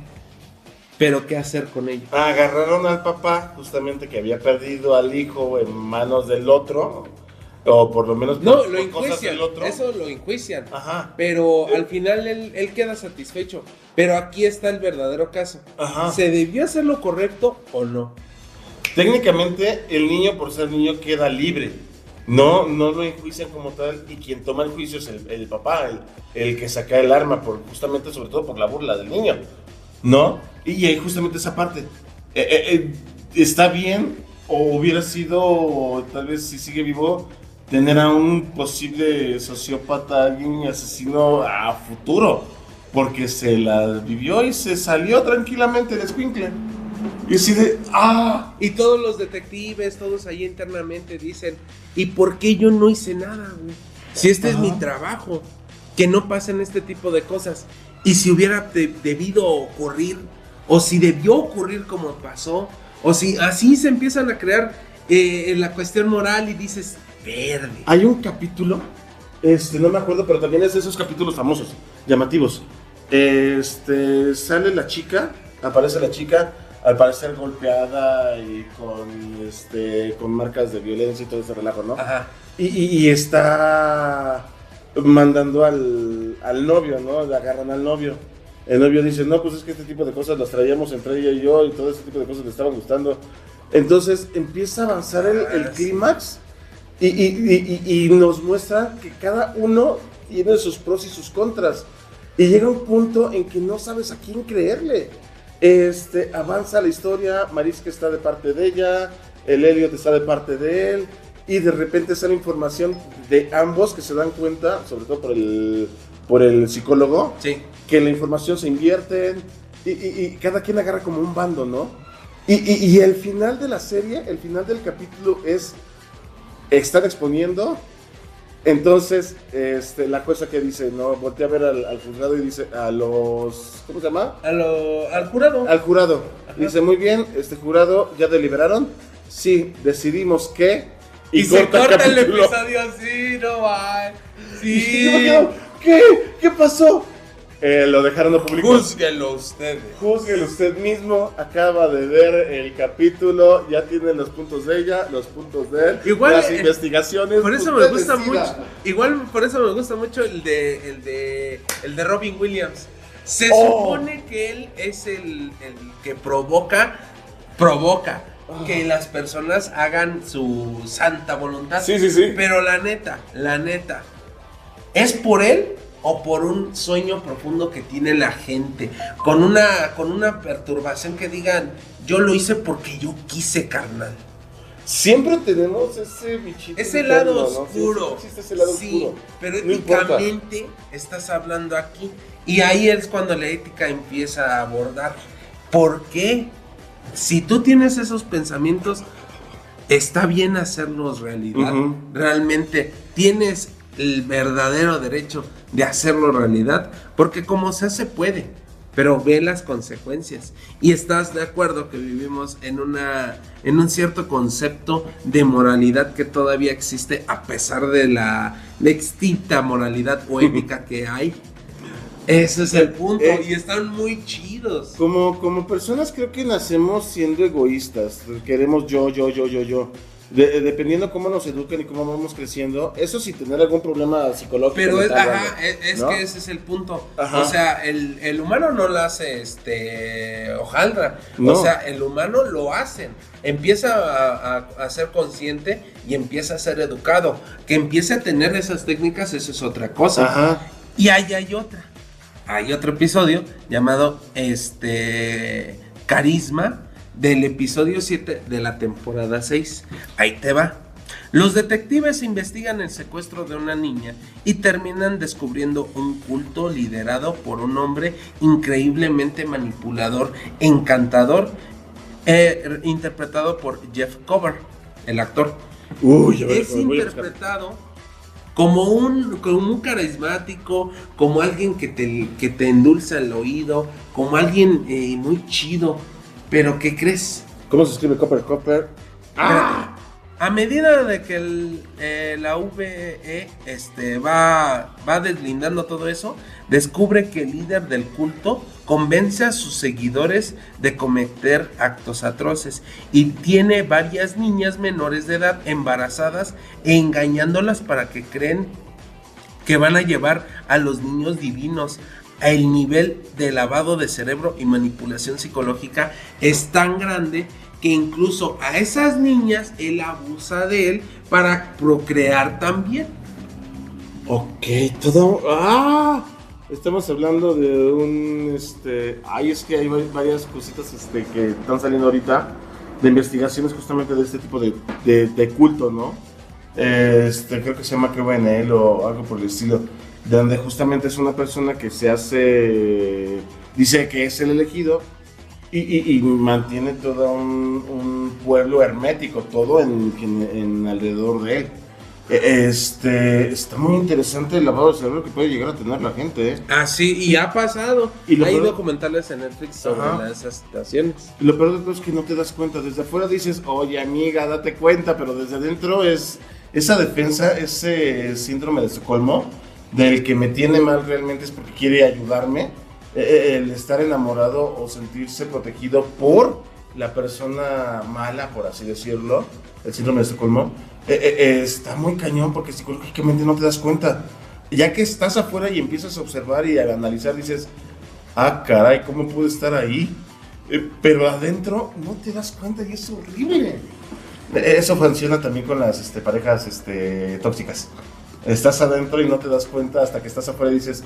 Pero ¿qué hacer con ello? Agarraron al papá, justamente que había perdido al hijo en manos del otro, o por lo menos no, por lo cosas enjuician, del otro. eso lo enjuician. Ajá. Pero al final él queda satisfecho. Pero aquí está el verdadero caso. Ajá. ¿Se debió hacer lo correcto o no? Técnicamente, el niño, por ser niño, queda libre. No lo enjuician como tal, y quien toma el juicio es el papá, el que saca el arma, justamente, sobre todo por la burla del niño, ¿no? Y hay justamente esa parte. Está bien, o hubiera sido, tal vez si sigue vivo, tener a un posible sociópata, alguien asesino a futuro, porque se la vivió y se salió tranquilamente el escuincle. Y así de, Y todos los detectives, todos ahí internamente dicen: ¿y por qué yo no hice nada, güey? Si este es mi trabajo, que no pasen este tipo de cosas. Y si hubiera debido ocurrir, o si debió ocurrir como pasó, o si así se empiezan a crear la cuestión moral y dices: verde. Hay un capítulo, no me acuerdo, pero también es de esos capítulos famosos, llamativos. Sale la chica, aparece la chica, al parecer golpeada y con marcas de violencia y todo ese relajo, ¿no? Ajá. Y está mandando al novio, ¿no? Le agarran al novio. El novio dice: no, pues es que este tipo de cosas las traíamos entre ella y yo, y todo ese tipo de cosas le estaban gustando. Entonces empieza a avanzar el clímax y nos muestra que cada uno tiene sus pros y sus contras. Y llega un punto en que no sabes a quién creerle. Avanza la historia, Mariska está de parte de ella, el Elliot está de parte de él, y de repente sale información de ambos que se dan cuenta, sobre todo por el psicólogo, sí, que la información se invierten y cada quien agarra como un bando, ¿no? Y el final de la serie, el final del capítulo están exponiendo Entonces, la jueza que dice, no, voltea a ver al juzgado y dice a los, ¿cómo se llama? Al jurado. Al jurado. Ajá. Dice, muy bien, jurado, ¿ya deliberaron? Sí, decidimos que... Y se corta el capítulo. episodio así, no va. Y Sí. yo me quedo, ¿qué? ¿Qué pasó? Lo dejaron a público. Júzguelo ustedes. Júzguelo usted mismo, acaba de ver el capítulo, ya tiene los puntos de ella, los puntos de él, Igual, las investigaciones. Por eso usted me gusta decida. mucho. Igual por eso me gusta mucho el de Robin Williams. Se Oh. supone que él es el que provoca que las personas hagan su santa voluntad. Sí, sí, sí. Pero la neta, ¿es por él o por un sueño profundo que tiene la gente? Con una perturbación que digan, yo lo hice porque yo quise, carnal. Siempre tenemos ese bichito. Ese interno, lado ¿no? oscuro. Siempre existe ese lado sí, oscuro. pero No importa. éticamente estás hablando aquí. Y ahí es cuando la ética empieza a abordar. ¿Por qué? Si tú tienes esos pensamientos, está bien hacerlos realidad. Ujú. Realmente tienes el verdadero derecho de hacerlo realidad. Porque como se hace, puede. Pero ve las consecuencias. Y estás de acuerdo que vivimos en un cierto concepto de moralidad que todavía existe, a pesar de la extinta moralidad o ética que hay. Ese es el punto. Y están muy chidos. Como personas creo que nacemos siendo egoístas, queremos yo. Dependiendo cómo nos eduquen y cómo vamos creciendo, eso sin tener algún problema psicológico. Pero es, mental, ajá, vaya, es ¿no? que ese es el punto. Ajá. O sea, el humano no lo hace hojaldra. No. O sea, el humano lo hacen. Empieza a ser consciente y empieza a ser educado. Que empiece a tener esas técnicas, eso es otra cosa. Ajá. Y ahí hay otra. Hay otro episodio llamado Carisma, del episodio 7 de la temporada 6. Ahí te va. Los detectives investigan el secuestro de una niña y terminan descubriendo un culto liderado por un hombre increíblemente manipulador, encantador, interpretado por Jeff Cover, el actor. Uy, a ver, Es voy a buscar. interpretado como un carismático, como alguien que te endulza el oído, como alguien muy chido. Pero ¿qué crees? ¿Cómo se escribe Copper? ¡Ah! A medida de que la VE va deslindando todo eso, descubre que el líder del culto convence a sus seguidores de cometer actos atroces y tiene varias niñas menores de edad embarazadas e engañándolas para que creen que van a llevar a los niños divinos. El nivel de lavado de cerebro y manipulación psicológica es tan grande que incluso a esas niñas él abusa de él para procrear también. Ok, todo... ¡Ah! Estamos hablando de un... Ay, es que hay varias cositas que están saliendo ahorita de investigaciones justamente de este tipo de culto, ¿no? Creo que se llama KBNL o algo por el estilo, de donde justamente es una persona que se hace... Dice que es el elegido y mantiene todo un pueblo hermético, todo en alrededor de él. Está muy interesante el lavado de cerebro que puede llegar a tener la gente, ¿eh? Ah, sí, y ha pasado. Y Hay peor- documentales en Netflix sobre Ajá. esas situaciones. Y lo peor de todo es que no te das cuenta. Desde afuera dices, oye amiga, date cuenta, pero desde adentro es esa defensa, ese síndrome de Estocolmo, del que me tiene mal realmente es porque quiere ayudarme. El estar enamorado o sentirse protegido por la persona mala, por así decirlo, el síndrome de Estocolmo, está muy cañón porque psicológicamente no te das cuenta. Ya que estás afuera y empiezas a observar y a analizar, dices, ah, caray, ¿cómo pude estar ahí? Pero adentro no te das cuenta y es horrible. Eso funciona también con las parejas tóxicas. Estás adentro y no te das cuenta hasta que estás afuera y dices,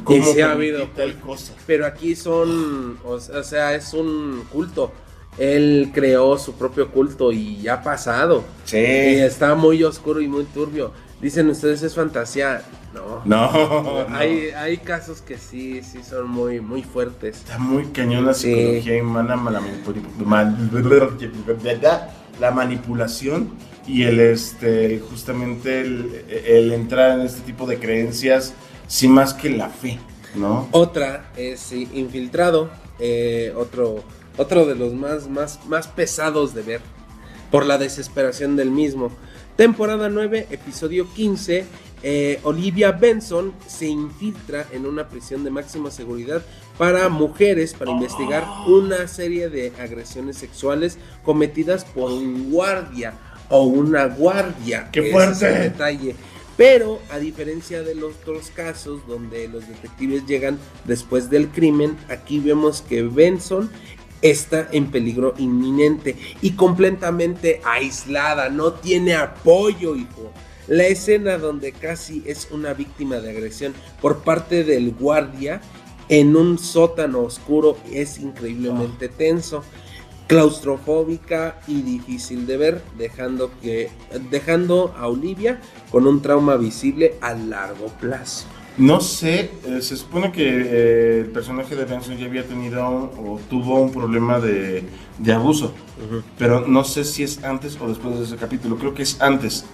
Y ¿cómo sí ha permití habido. tal cosa? Pero aquí o sea, es un culto. Él creó su propio culto y ya ha pasado. Sí. Y está muy oscuro y muy turbio. Dicen ustedes, es fantasía. No. No, Hay casos que sí son muy, muy fuertes. está muy cañón la Sí. psicología humana, la manipulación y justamente el entrar en este tipo de creencias, sí, más que la fe, ¿no? Otra es sí, Infiltrado, otro de los más pesados de ver, por la desesperación del mismo. Temporada 9, episodio 15, Olivia Benson se infiltra en una prisión de máxima seguridad para mujeres para investigar una serie de agresiones sexuales cometidas por un guardia o una guardia. ¡Qué Ese es el fuerte! detalle. Pero a diferencia de los otros casos donde los detectives llegan después del crimen, aquí vemos que Benson está en peligro inminente y completamente aislada, no tiene apoyo, hijo. La escena donde casi es una víctima de agresión por parte del guardia en un sótano oscuro es increíblemente tenso, claustrofóbica y difícil de ver, dejando a Olivia con un trauma visible a largo plazo. No sé, se supone que el personaje de Benson ya había tenido o tuvo un problema de abuso, pero no sé si es antes o después de ese capítulo, creo que es antes.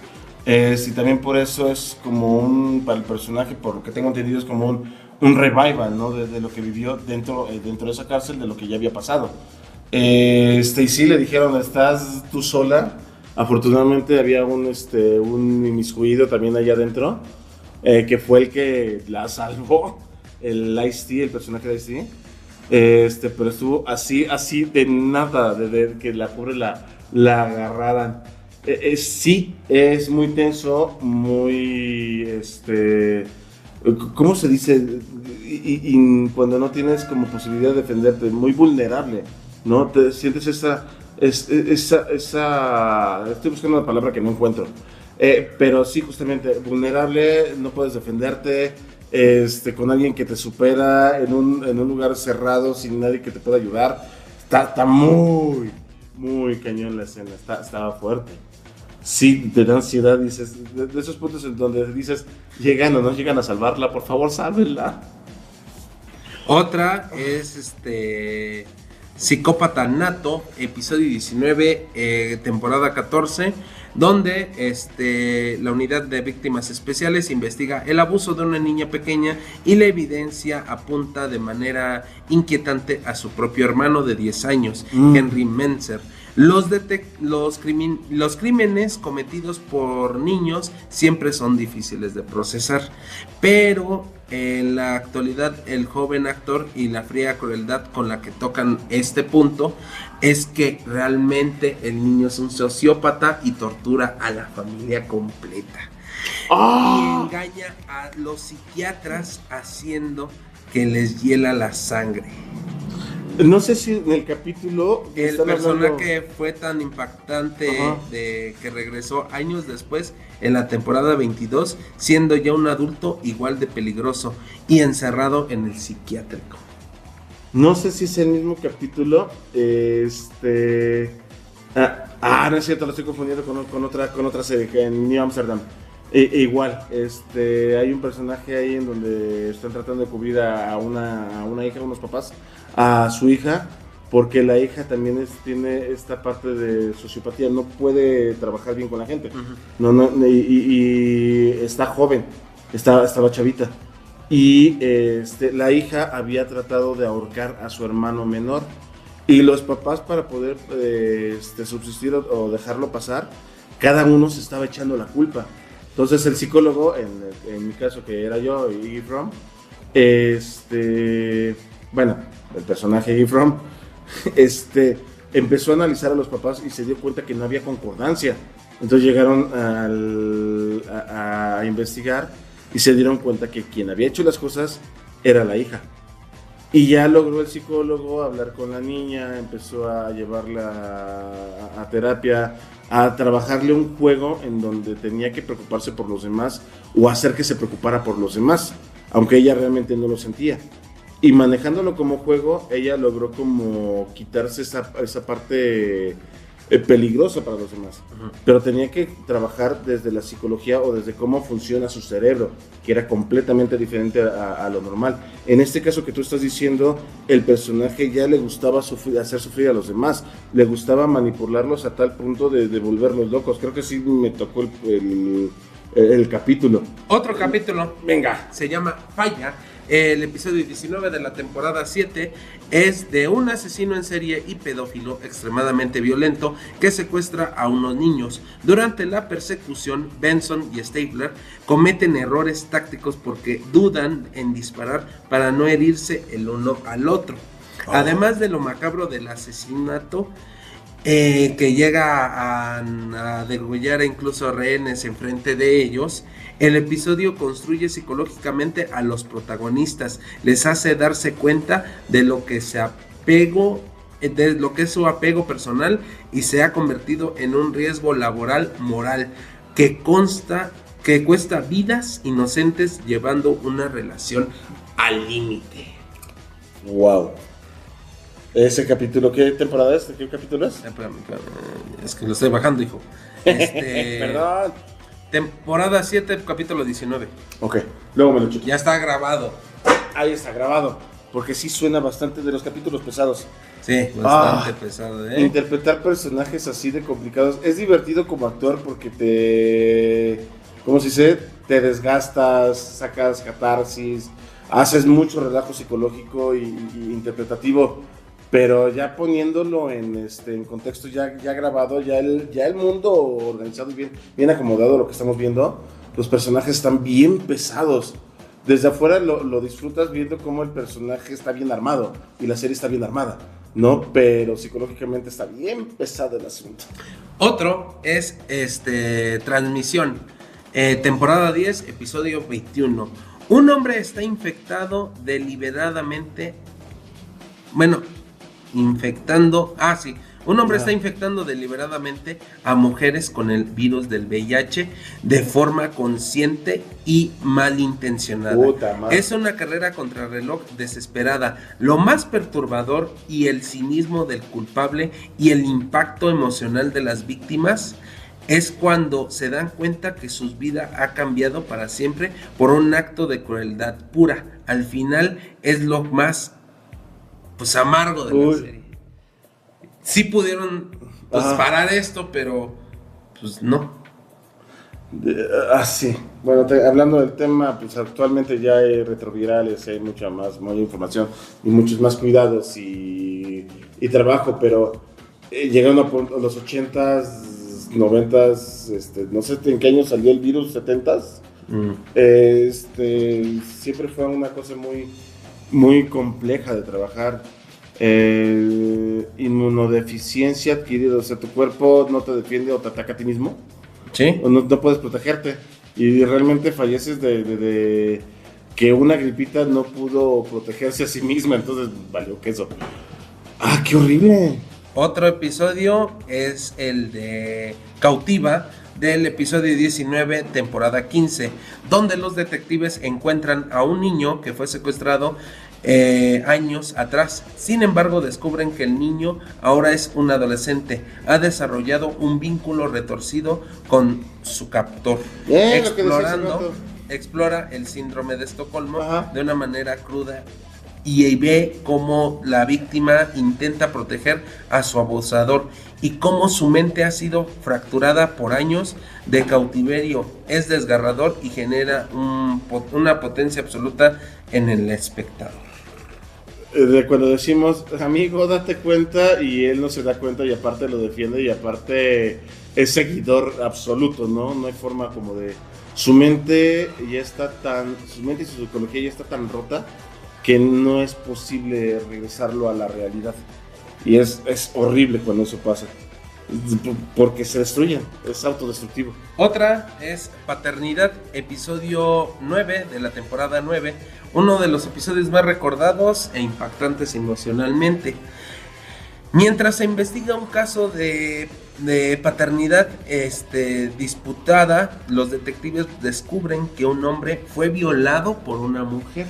Y también por eso es como para el personaje, por lo que tengo entendido, es como un revival, ¿no? De lo que vivió dentro de esa cárcel, de lo que ya había pasado. Y sí le dijeron, estás tú sola. Afortunadamente había un inmiscuido también allá adentro, que fue el que la salvó, el Ice-T, el personaje de Ice-T. Pero estuvo así de nada, de que la pobre la agarraran. Sí, es muy tenso, muy, ¿cómo se dice? Y cuando no tienes como posibilidad de defenderte, muy vulnerable, ¿no? Te sientes esa, estoy buscando una palabra que no encuentro, pero sí, justamente, vulnerable, no puedes defenderte, con alguien que te supera en un lugar cerrado, sin nadie que te pueda ayudar. Está muy, muy cañón la escena, estaba fuerte. Sí, te da ansiedad, dices, de esos puntos en donde dices, llegan o no llegan a salvarla, por favor, sálvenla. Otra es Psicópata Nato, episodio 19, temporada 14, donde la unidad de víctimas especiales investiga el abuso de una niña pequeña y la evidencia apunta de manera inquietante a su propio hermano de 10 años, Henry Menzer. Los crímenes cometidos por niños siempre son difíciles de procesar, pero en la actualidad el joven actor y la fría crueldad con la que tocan este punto es que realmente el niño es un sociópata y tortura a la familia completa. Y engaña a los psiquiatras haciendo que les hiela la sangre. No sé si en el capítulo el personaje fue tan impactante de que regresó años después en la temporada 22, siendo ya un adulto igual de peligroso y encerrado en el psiquiátrico. No sé si es el mismo capítulo. No es cierto, lo estoy confundiendo con otra serie que en New Amsterdam. Igual, hay un personaje ahí en donde están tratando de cubrir a una hija, a unos papás, a su hija, porque la hija también tiene esta parte de sociopatía, no puede trabajar bien con la gente, y está joven, estaba chavita, y la hija había tratado de ahorcar a su hermano menor, y los papás, para poder subsistir o dejarlo pasar, cada uno se estaba echando la culpa. Entonces el psicólogo, en mi caso que era yo, Ephraim, bueno, el personaje Ephraim, empezó a analizar a los papás y se dio cuenta que no había concordancia. Entonces llegaron a investigar y se dieron cuenta que quien había hecho las cosas era la hija. Y ya logró el psicólogo hablar con la niña, empezó a llevarla a terapia, a trabajarle un juego en donde tenía que preocuparse por los demás o hacer que se preocupara por los demás, aunque ella realmente no lo sentía. Y manejándolo como juego, ella logró como quitarse esa parte peligrosa para los demás. Pero tenía que trabajar desde la psicología o desde cómo funciona su cerebro, que era completamente diferente a lo normal. En este caso que tú estás diciendo, el personaje ya le gustaba hacer sufrir a los demás, le gustaba manipularlos a tal punto de volverlos locos. Creo que sí me tocó el capítulo. Otro capítulo. Venga. Se llama Falla. El episodio 19 de la temporada 7 es de un asesino en serie y pedófilo extremadamente violento que secuestra a unos niños. Durante la persecución, Benson y Stabler cometen errores tácticos porque dudan en disparar para no herirse el uno al otro. Además de lo macabro del asesinato, que llega a degollar incluso a rehenes enfrente de ellos, el episodio construye psicológicamente a los protagonistas, les hace darse cuenta de lo que es su apego personal y se ha convertido en un riesgo laboral moral que cuesta vidas inocentes llevando una relación al límite. Wow. Ese capítulo, ¿qué temporada es? ¿Qué capítulo es? Espérame, es que lo estoy bajando, hijo. Perdón. Temporada 7, capítulo 19. Ok, luego me lo checo. Ya está grabado. Ahí está grabado, porque sí suena bastante de los capítulos pesados. Sí, bastante pesado, ¿eh? Interpretar personajes así de complicados es divertido como actor porque ¿cómo se dice? Te desgastas, sacas catarsis, haces mucho relajo psicológico y interpretativo. Pero ya poniéndolo en contexto ya grabado, ya el mundo organizado y bien acomodado, lo que estamos viendo, los personajes están bien pesados. Desde afuera lo disfrutas viendo cómo el personaje está bien armado y la serie está bien armada, ¿no? Pero psicológicamente está bien pesado el asunto. Otro es Transmisión, temporada 10, episodio 21. Un hombre está infectado deliberadamente. Un hombre está infectando deliberadamente a mujeres con el virus del VIH de forma consciente y malintencionada. Es una carrera contrarreloj desesperada. Lo más perturbador y el cinismo del culpable y el impacto emocional de las víctimas es cuando se dan cuenta que su vida ha cambiado para siempre por un acto de crueldad pura. Al final es lo más amargo de la serie. Sí pudieron parar esto, pero pues no. Sí. Bueno, hablando del tema, pues actualmente ya hay retrovirales, hay mucha más información y muchos más cuidados y trabajo, pero llegando a los 80s, 90s, no sé en qué año salió el virus, 70s. Siempre fue una cosa muy compleja de trabajar. Inmunodeficiencia adquirida, o sea, tu cuerpo no te defiende o te ataca a ti mismo. Sí. O no puedes protegerte y realmente falleces de que una gripita no pudo protegerse a sí misma, entonces valió queso. ¡Qué horrible! Otro episodio es el de Cautiva, del episodio 19, temporada 15, donde los detectives encuentran a un niño que fue secuestrado años atrás. Sin embargo, descubren que el niño ahora es un adolescente. Ha desarrollado un vínculo retorcido con su captor. Explora el síndrome de Estocolmo de una manera cruda y ve cómo la víctima intenta proteger a su abusador y cómo su mente ha sido fracturada por años de cautiverio. Es desgarrador y genera una potencia absoluta en el espectador. Cuando decimos, amigo, date cuenta, y él no se da cuenta y aparte lo defiende y aparte es seguidor absoluto, ¿no? No hay forma como de... Su mente y su psicología ya está tan rota que no es posible regresarlo a la realidad. Y es horrible cuando eso pasa, porque se destruyen, es autodestructivo. Otra es Paternidad, episodio 9 de la temporada 9, uno de los episodios más recordados e impactantes emocionalmente. Mientras se investiga un caso de paternidad disputada, los detectives descubren que un hombre fue violado por una mujer.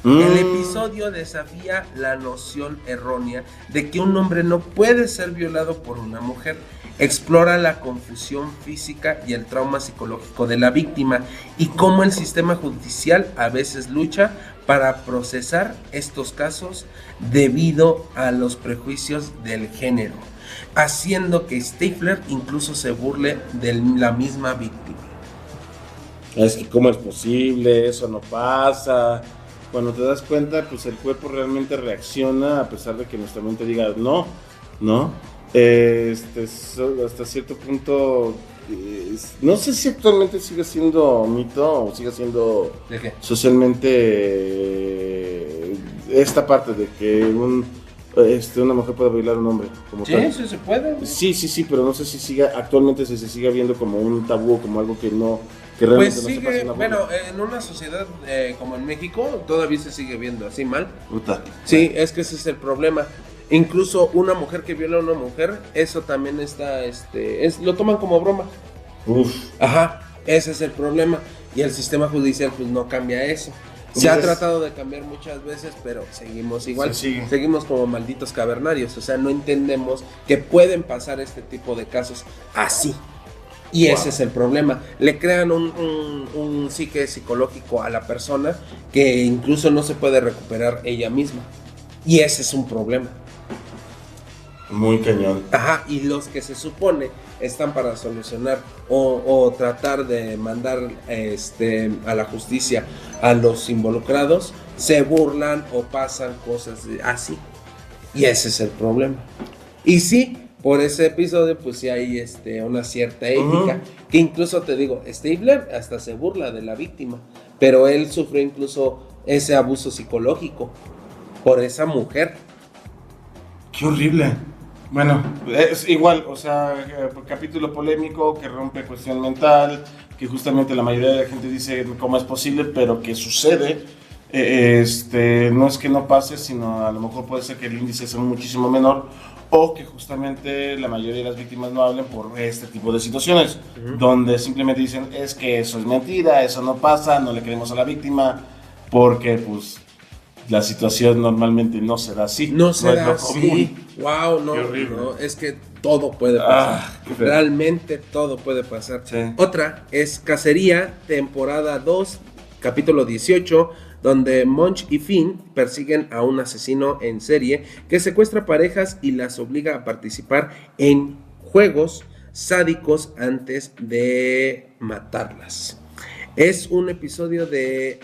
El episodio desafía la noción errónea de que un hombre no puede ser violado por una mujer. Explora la confusión física y el trauma psicológico de la víctima y cómo el sistema judicial a veces lucha para procesar estos casos debido a los prejuicios del género, haciendo que Stifler incluso se burle de la misma víctima. Es que cómo es posible, eso no pasa. Cuando te das cuenta, pues el cuerpo realmente reacciona a pesar de que nuestra mente diga no. Hasta cierto punto, no sé si actualmente sigue siendo mito o sigue siendo ¿De qué? socialmente esta parte de que una mujer puede violar a un hombre como tal. Sí, se puede. Sí, pero no sé si actualmente se sigue viendo como un tabú, como algo que realmente Pues no se pasa sigue, en la bueno, burla. en una sociedad como en México todavía se sigue viendo así mal. Puta. Sí, es que ese es el problema. Incluso una mujer que viola a una mujer, eso también está, lo toman como broma. Uf. Ajá, ese es el problema. Y el sistema judicial pues no cambia eso. Se ha tratado de cambiar muchas veces, pero seguimos igual. Seguimos como malditos cavernarios. O sea, no entendemos que pueden pasar este tipo de casos así. Y ese es el problema. Le crean un psique psicológico a la persona que incluso no se puede recuperar ella misma. Y ese es un problema. Muy cañón. Ajá, y los que se supone están para solucionar o tratar de mandar a la justicia a los involucrados, se burlan o pasan cosas así. Y ese es el problema. Y sí, por ese episodio, pues sí hay una cierta ética. Que incluso te digo, Stifler hasta se burla de la víctima. Pero él sufrió incluso ese abuso psicológico por esa mujer. Qué horrible. Bueno, es igual, o sea, capítulo polémico que rompe cuestión mental, que justamente la mayoría de la gente dice cómo es posible, pero que sucede. No es que no pase, sino a lo mejor puede ser que el índice sea muchísimo menor, o que justamente la mayoría de las víctimas no hablen por este tipo de situaciones, donde simplemente dicen, es que eso es mentira, eso no pasa, no le creemos a la víctima, porque pues la situación normalmente no será así. No será es lo común. así. Wow, no, es que todo puede pasar. Realmente todo puede pasar. Sí. Otra es Cacería, temporada 2, capítulo 18, donde Munch y Finn persiguen a un asesino en serie que secuestra parejas y las obliga a participar en juegos sádicos antes de matarlas. Es un episodio de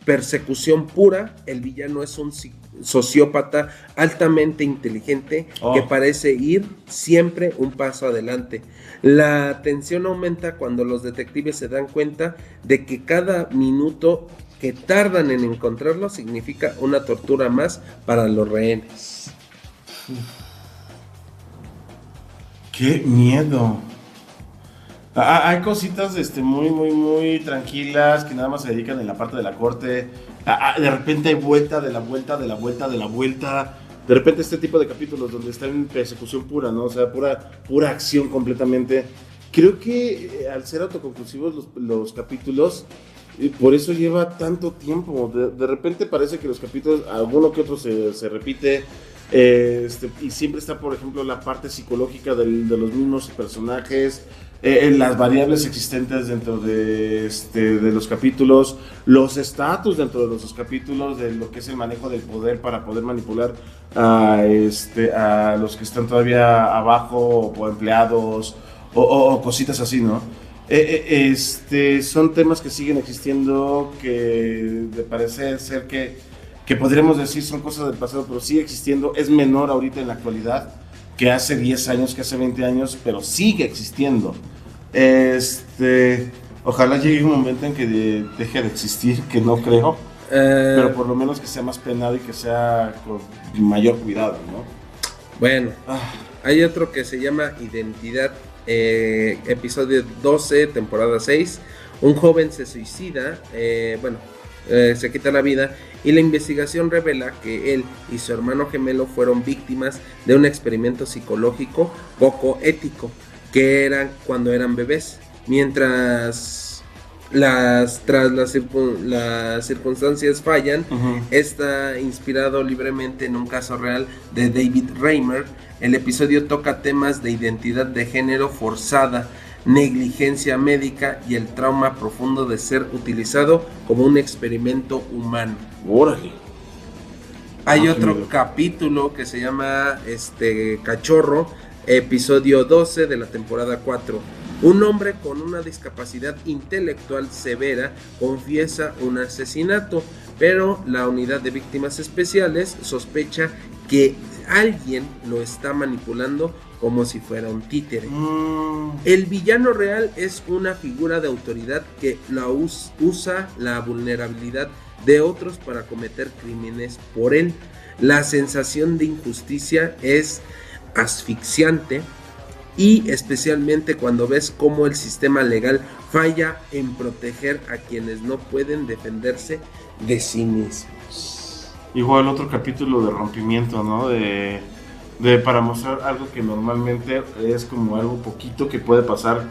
persecución pura. El villano es un sociópata altamente inteligente que parece ir siempre un paso adelante. La tensión aumenta cuando los detectives se dan cuenta de que cada minuto que tardan en encontrarlo significa una tortura más para los rehenes. ¡Qué miedo! Hay cositas muy tranquilas que nada más se dedican en la parte de la corte. De repente hay vuelta de la vuelta. De repente este tipo de capítulos donde está en persecución pura, ¿no? O sea, pura acción completamente. Creo que al ser autoconclusivos los capítulos, por eso lleva tanto tiempo. De repente parece que los capítulos, alguno que otro se repite. Y siempre está, por ejemplo, la parte psicológica de los mismos personajes. Las variables existentes dentro de los capítulos, los estatus dentro de los capítulos, de lo que es el manejo del poder para poder manipular a los que están todavía abajo, o empleados, o cositas así, ¿no? Son temas que siguen existiendo, que parece ser que podríamos decir son cosas del pasado, pero sigue existiendo, es menor ahorita en la actualidad que hace 10 años, que hace 20 años, pero sigue existiendo. Ojalá llegue un momento en que deje de existir, que no creo, pero por lo menos que sea más penado y que sea con mayor cuidado, ¿no? Bueno, hay otro que se llama Identidad, episodio 12, temporada 6. Un joven se suicida, se quita la vida, y la investigación revela que él y su hermano gemelo fueron víctimas de un experimento psicológico poco ético que eran cuando eran bebés, mientras Tras las circunstancias fallan, está inspirado libremente en un caso real de David Reimer. El episodio toca temas de identidad de género forzada, negligencia médica y el trauma profundo de ser utilizado como un experimento humano. Órale. Hay otro capítulo que se llama Cachorro, episodio 12 de la temporada 4. Un hombre con una discapacidad intelectual severa confiesa un asesinato, pero la unidad de víctimas especiales sospecha que alguien lo está manipulando como si fuera un títere. El villano real es una figura de autoridad que usa la vulnerabilidad de otros para cometer crímenes por él. La sensación de injusticia es asfixiante, y especialmente cuando ves cómo el sistema legal falla en proteger a quienes no pueden defenderse de sí mismos. Igual otro capítulo de rompimiento, ¿no? De para mostrar algo que normalmente es como algo poquito que puede pasar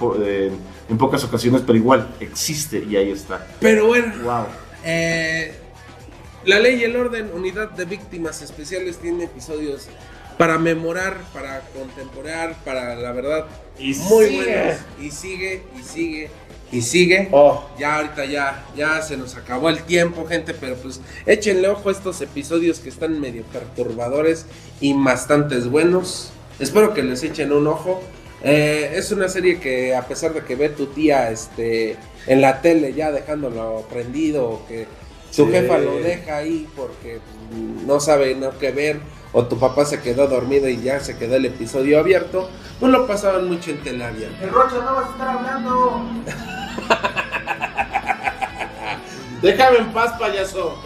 en pocas ocasiones, pero igual existe y ahí está. Pero bueno, wow. La Ley y el Orden, Unidad de Víctimas Especiales, tiene episodios para memorar, para contemporar, para la verdad, y muy sigue. buenos. Y sigue. Oh. Ya ahorita ya se nos acabó el tiempo, gente, pero pues échenle ojo a estos episodios que están medio perturbadores y bastantes buenos. Espero que les echen un ojo. Es una serie que, a pesar de que ve tu tía en la tele ya dejándolo prendido, o que su jefa lo deja ahí porque no sabe qué ver, o tu papá se quedó dormido y ya se quedó el episodio abierto, pues lo pasaban mucho en televisión. El Rocho, no vas a estar hablando. Déjame en paz, payaso.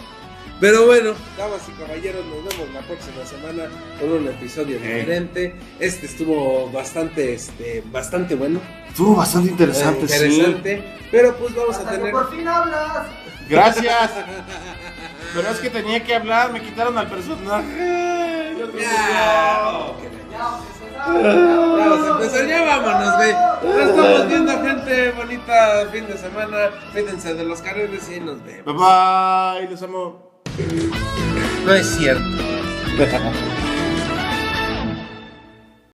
Pero bueno, damas y caballeros, nos vemos la próxima semana con un episodio diferente. Estuvo bastante bueno. Estuvo bastante interesante, interesante, sí. Pero pues vamos Hasta a tener... que por fin hablas. Gracias. Pero es que tenía que hablar, me quitaron al personaje. Ya, Ya vámonos, güey. Nos estamos viendo, gente. Bonita fin de semana. Cuídense de los carriles y nos vemos. Bye bye, los amo. No es cierto.